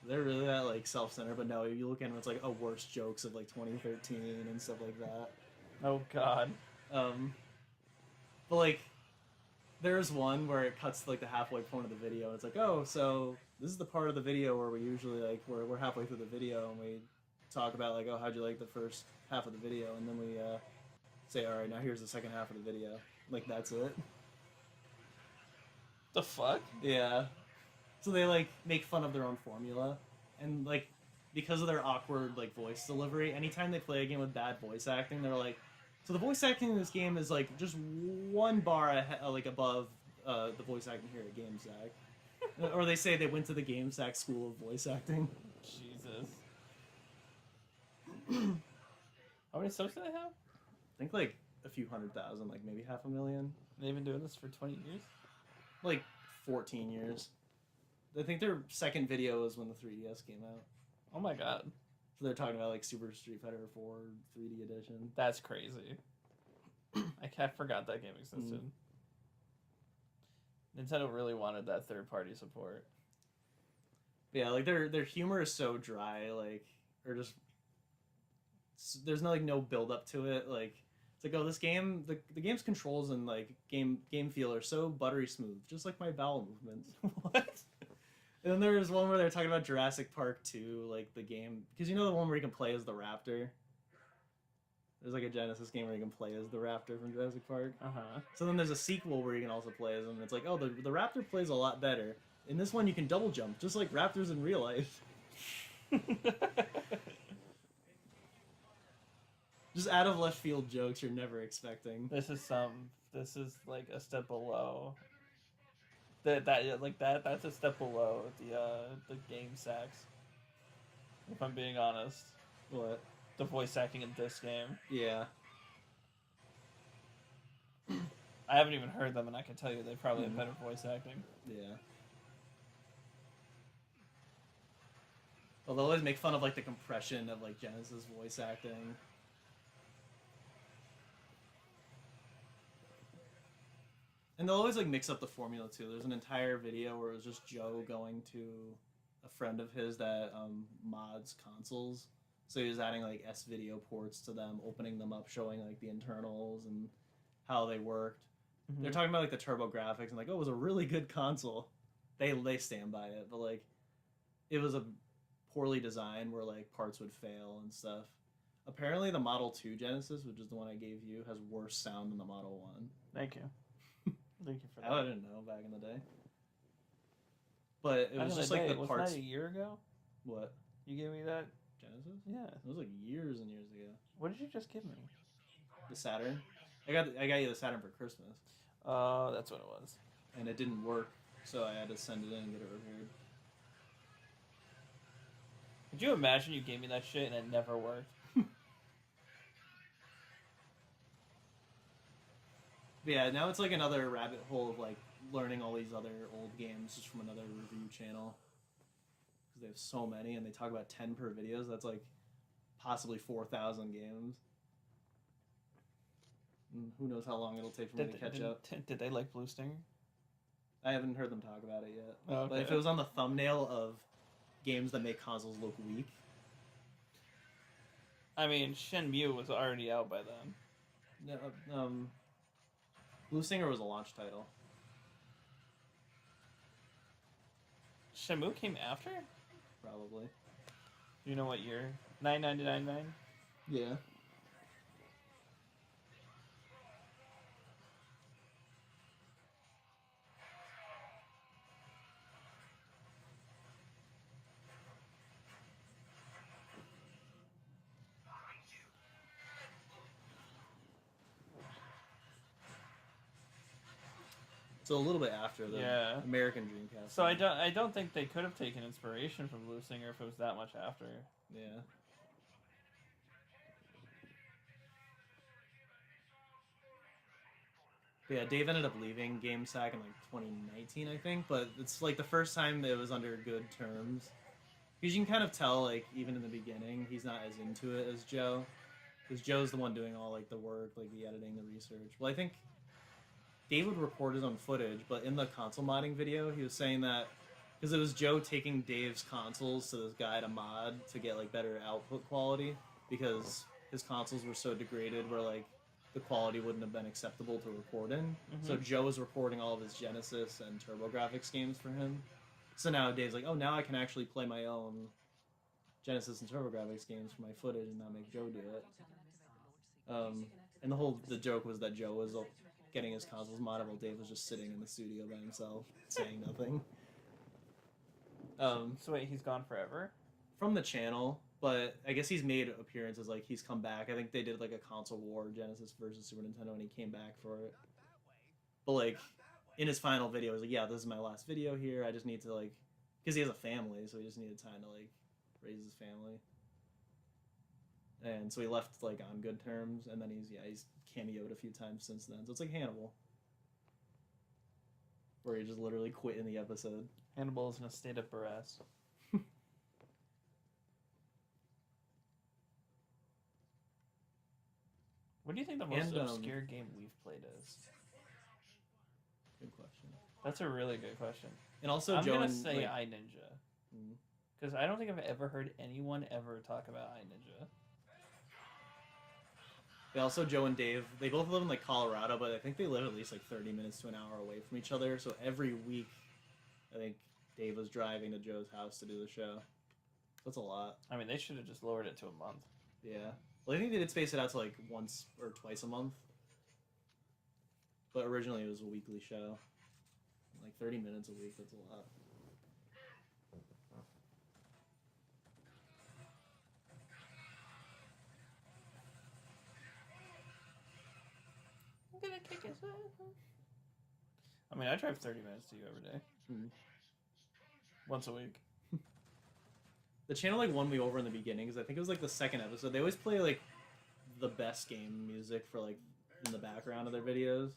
they're really that like self-centered, but no, if you look at them, it's like worst jokes of like 2013 and stuff like that. Oh god. But like, there's one where it cuts to like the halfway point of the video. It's like, oh, so this is the part of the video where we usually like we're halfway through the video and we talk about like, oh, how'd you like the first half of the video, and then we say, all right, now here's the second half of the video. Like that's it. The fuck? Yeah. So they like make fun of their own formula, and like because of their awkward like voice delivery, anytime they play a game with bad voice acting, they're like, so the voice acting in this game is like just one bar like above the voice acting here at GameSack. Or they say they went to the GameSack school of voice acting. Jesus. How many subs do they have? I think like a few 100,000, like maybe 500,000. They've been doing this for 20 years? Like 14 years. I think their second video was when the 3DS came out. Oh my god. So they're talking about like Super Street Fighter 4 3D edition. That's crazy. I forgot that game existed. Nintendo really wanted that third-party support. Yeah, like their humor is so dry, like, or just there's no like no build up to it. Like it's like, oh, this game, the game's controls and like game feel are so buttery smooth, just like my bowel movements. What? And then there was one where they were talking about Jurassic Park 2, like the game, because you know the one where you can play as the raptor. There's like a Genesis game where you can play as the raptor from Jurassic Park. So then there's a sequel where you can also play as him. And it's like, oh, the raptor plays a lot better. In this one, you can double jump, just like raptors in real life. Just out of left field jokes you're never expecting. This is like a step below. That's a step below the game sacks. If I'm being honest. What? The voice acting in this game. Yeah. I haven't even heard them, and I can tell you they probably have better voice acting. Yeah. Well, they'll always make fun of like the compression of like Genesis voice acting. And they'll always like mix up the formula too. There's an entire video where it was just Joe going to a friend of his that mods consoles. So he was adding like S-video ports to them, opening them up, showing like the internals and how they worked. Mm-hmm. They're talking about like the turbo graphics and like, oh, it was a really good console. They stand by it, but like it was a poorly designed where like parts would fail and stuff. Apparently the Model 2 Genesis, which is the one I gave you, has worse sound than the Model 1. Thank you. Thank you for that. I didn't know back in the day. But it was just like the was parts. that a year ago? What? You gave me that? Genesis? Yeah. It was like years and years ago. What did you just give me? The Saturn. I got you the Saturn for Christmas. Oh, that's what it was. And it didn't work, so I had to send it in and get it repaired. Could you imagine you gave me that shit and it never worked? But yeah, now it's like another rabbit hole of like learning all these other old games just from another review channel. Because they have so many and they talk about 10 per videos. That's like possibly 4,000 games. And who knows how long it'll take for me to catch up. Did they like Blue Stinger? I haven't heard them talk about it yet. Oh, okay. But if it was on the thumbnail of games that make consoles look weak. I mean, Shenmue was already out by then. No, Blue Stinger was a launch title. Shenmue came after? Probably. Do you know what year? 9999? Yeah. So a little bit after the American Dreamcast. So I don't think they could have taken inspiration from Blue Stinger if it was that much after. Yeah. But yeah, Dave ended up leaving GameSack in like 2019, I think. But it's like the first time it was under good terms. Because you can kind of tell, like, even in the beginning, he's not as into it as Joe. Because Joe's the one doing all, like, the work, like, the editing, the research. Well, I think Dave would report his own footage, but in the console modding video, he was saying that because it was Joe taking Dave's consoles to this guy to mod to get like better output quality because his consoles were so degraded where like the quality wouldn't have been acceptable to record in. Mm-hmm. So Joe was recording all of his Genesis and TurboGrafx games for him. So now Dave's like, oh, now I can actually play my own Genesis and TurboGrafx games for my footage and not make Joe do it. And the joke was that Joe was getting his consoles modded while Dave was just sitting in the studio by himself, saying nothing. So wait, he's gone forever? From the channel, but I guess he's made appearances, like he's come back. I think they did like a console war, Genesis versus Super Nintendo, and he came back for it. But like, in his final video, he's like, yeah, this is my last video here. I just need to like, because he has a family, so he just needed time to like raise his family. And so he left like on good terms, and then he's cameoed a few times since then. So it's like Hannibal, where he just literally quit in the episode. Hannibal is in a state of duress. What do you think the most obscure game we've played is? Good question. That's a really good question. And also, I'm Joe gonna and, say like, iNinja, because I don't think I've ever heard anyone ever talk about iNinja. Also, Joe and Dave, they both live in like Colorado, but I think they live at least like 30 minutes to an hour away from each other. So every week, I think Dave was driving to Joe's house to do the show. That's a lot. I mean, they should have just lowered it to a month. Yeah. Well, I think they did space it out to like once or twice a month. But originally it was a weekly show. Like 30 minutes a week, that's a lot. I'm gonna kick his ass. I mean, I drive 30 minutes to you every day. Mm-hmm. Once a week. The channel like won me over in the beginning because I think it was like the second episode. They always play like the best game music for like in the background of their videos,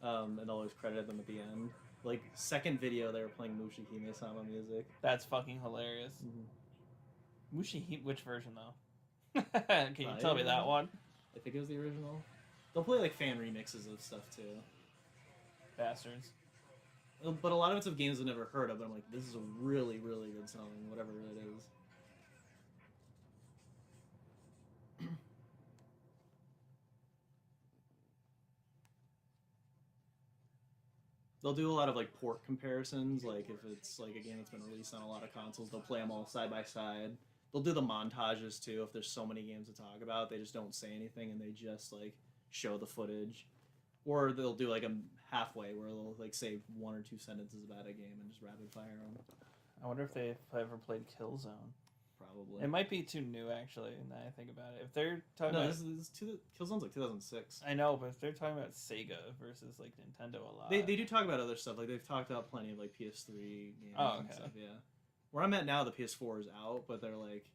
and they'll always credit them at the end. Like second video, they were playing Mushihime-sama music. That's fucking hilarious. Mm-hmm. Mushihime, which version though? Can you tell me that one? I think it was the original. They'll play like fan remixes of stuff too. bastards. But a lot of it's of games I've never heard of, but I'm like, this is a really, really good song, whatever it is. They'll do a lot of like port comparisons, like if it's like a game that's been released on a lot of consoles, they'll play them all side by side. They'll do the montages too. If there's so many games to talk about, they just don't say anything and they just like show the footage. Or they'll do like a halfway where they'll like say 1 or 2 sentences about a game and just rapid fire them. I wonder if they've ever played Killzone. Probably. It might be too new, actually, now I think about it. If they're talking No, about... Killzone's like 2006. I know, but if they're talking about Sega versus, like, Nintendo a lot... They do talk about other stuff. Like, they've talked about plenty of, like, PS3 games and okay. stuff, yeah. Where I'm at now, the PS4 is out, but they're like...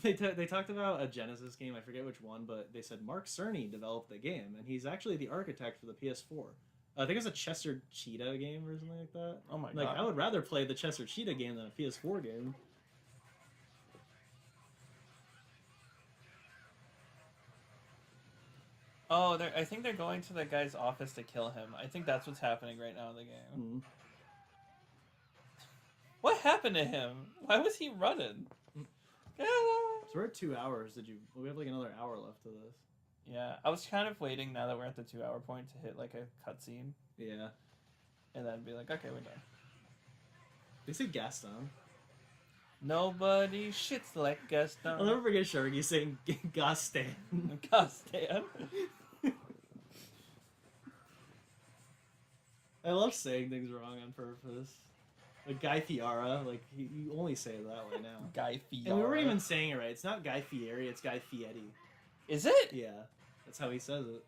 They talked about a Genesis game, I forget which one, but they said Mark Cerny developed the game, and he's actually the architect for the PS4. I think it's a Chester Cheetah game or something like that. Oh my god. Like, I would rather play the Chester Cheetah game than a PS4 game. Oh, I think they're going to the guy's office to kill him. I think that's what's happening right now in the game. Mm-hmm. What happened to him? Why was he running? So we're at 2 hours. We have like another hour left of this. Yeah, I was kind of waiting now that we're at the 2 hour point to hit like a cutscene. Yeah. And then be like, okay, we're done. They say Gaston. Nobody shits like Gaston. I'll never forget Sharky saying Gaston. Gaston. I love saying things wrong on purpose. Like Guy Fieri, like you only say it that way now. Guy Fieri. And we weren't even saying it right. It's not Guy Fieri, it's Guy Fieri. Is it? Yeah, that's how he says it.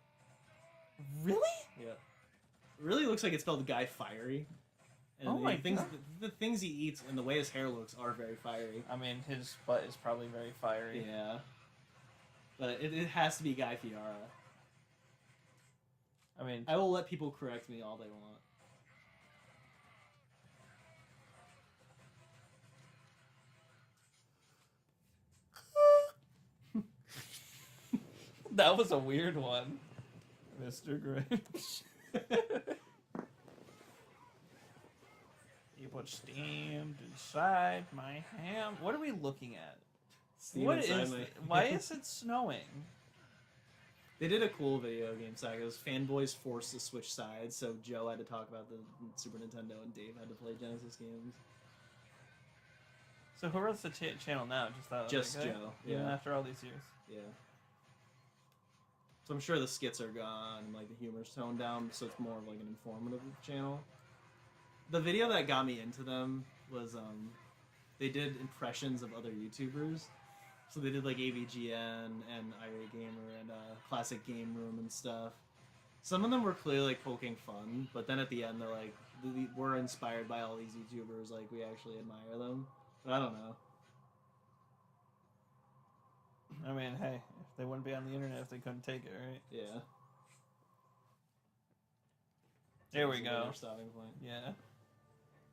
Really? Yeah. It really looks like it's spelled Guy Fiery. And Oh my things, God. the things he eats and the way his hair looks are very fiery. I mean, his butt is probably very fiery. Yeah. But it has to be Guy Fieri. I mean, I will let people correct me all they want. that was a weird one, Mr. Grinch. You put steamed inside my ham. What are we looking at? What is? Why is it snowing? They did a cool video game saga. It was fanboys forced to switch sides, so Joe had to talk about the Super Nintendo and Dave had to play Genesis games. So who runs the channel now? Just okay? Joe. Even Yeah. after all these years. Yeah. So I'm sure the skits are gone, and like the humor's toned down, so it's more of like an informative channel. The video that got me into them was they did impressions of other YouTubers. So they did like AVGN and Irate Gamer and Classic Game Room and stuff. Some of them were clearly like poking fun, but then at the end they're like, we're inspired by all these YouTubers, like we actually admire them. But I don't know. I mean, hey, if they wouldn't be on the internet if they couldn't take it, right? Yeah. There we That's go. their stopping point. Yeah.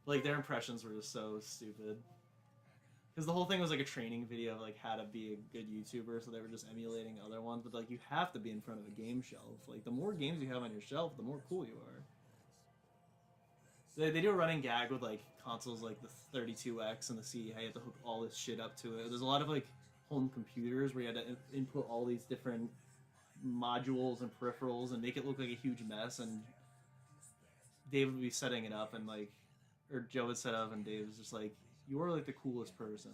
Like their impressions were just so stupid. Because the whole thing was like a training video of like how to be a good YouTuber, so they were just emulating other ones. But like you have to be in front of a game shelf. Like the more games you have on your shelf, the more cool you are. They do a running gag with like consoles like the 32X and the C. How you have to hook all this shit up to it. There's a lot of like home computers where you had to input all these different modules and peripherals and make it look like a huge mess. And Dave would be setting it up and like, or Joe would set up and Dave was just like, you are like the coolest person.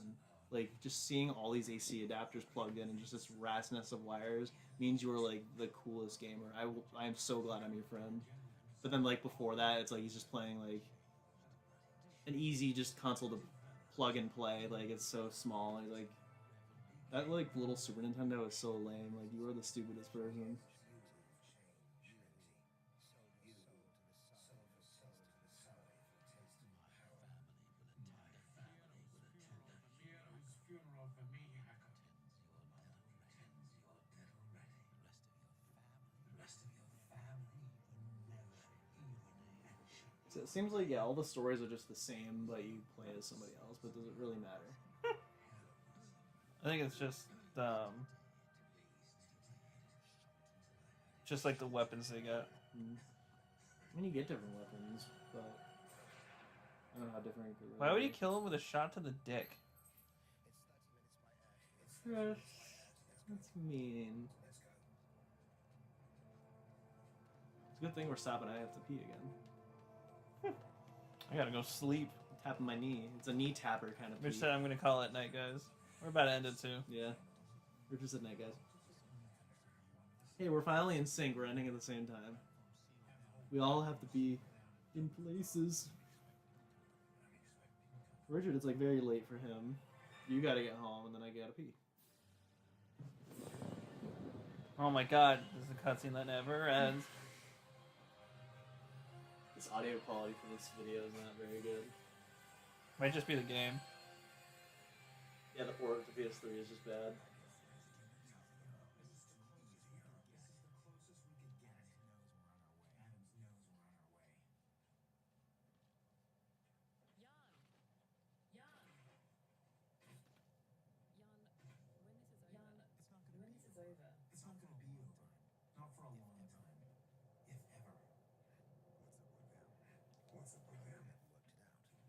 Like just seeing all these AC adapters plugged in and just this ratness of wires means you are like the coolest gamer. I am so glad I'm your friend. But then like before that, it's like he's just playing like an easy just console to plug and play. Like it's so small. And he's like, that like little Super Nintendo is so lame. Like you are the stupidest person. Funeral for me, Hacker. So it seems like, yeah, all the stories are just the same, but you play as somebody else, but does it really matter? I think it's just like the weapons they got. mean, you get different weapons, but I don't know how different. It could really Why would he be. kill him with a shot to the dick? That's mean. It's a good thing we're stopping. I have to pee again. I gotta go sleep. I'm tapping my knee. It's a knee tapper kind of pee. Mitch said I'm gonna call it night, guys. We're about to end it too. Yeah. Richard said night, guys. Hey, we're finally in sync. We're ending at the same time. We all have to be in places. Richard, it's like very late for him. You gotta get home, and then I gotta pee. Oh my god, this is a cutscene that never ends. This audio quality for this video is not very good. Might just be the game. Yeah, the port to PS3 is just bad. It's not gonna be over. Not for a long time. If ever. What's up with them?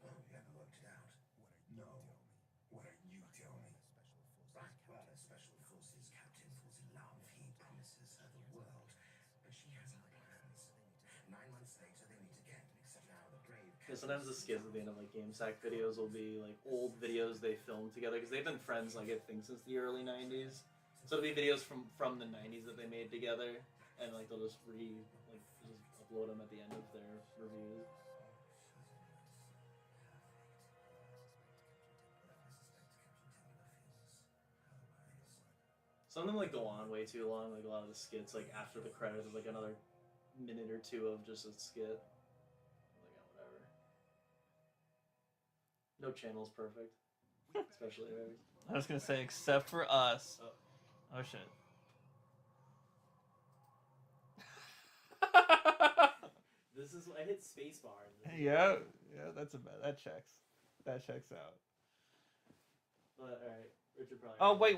Oh, you haven't worked it out. No. What are you tell me? Right, well, a special forces captain falls in love. He promises her the world, but she has other plans. 9 months later, they meet again, except now the brave. Yeah, sometimes the skits at the end of like GameSack videos will be like old videos they filmed together because they've been friends like I think since the early '90s. So it'll be videos from the '90s that they made together, and like they'll just just upload them at the end of their reviews. Some of them like go on way too long. Like a lot of the skits, like after the credits, is like another minute or two of just a skit. Like whatever. No channel's perfect, especially ours. I was gonna say, except for us. Oh shit. This is I hit spacebar. Yeah, that checks. That checks out. But alright, Richard probably. Oh wait, why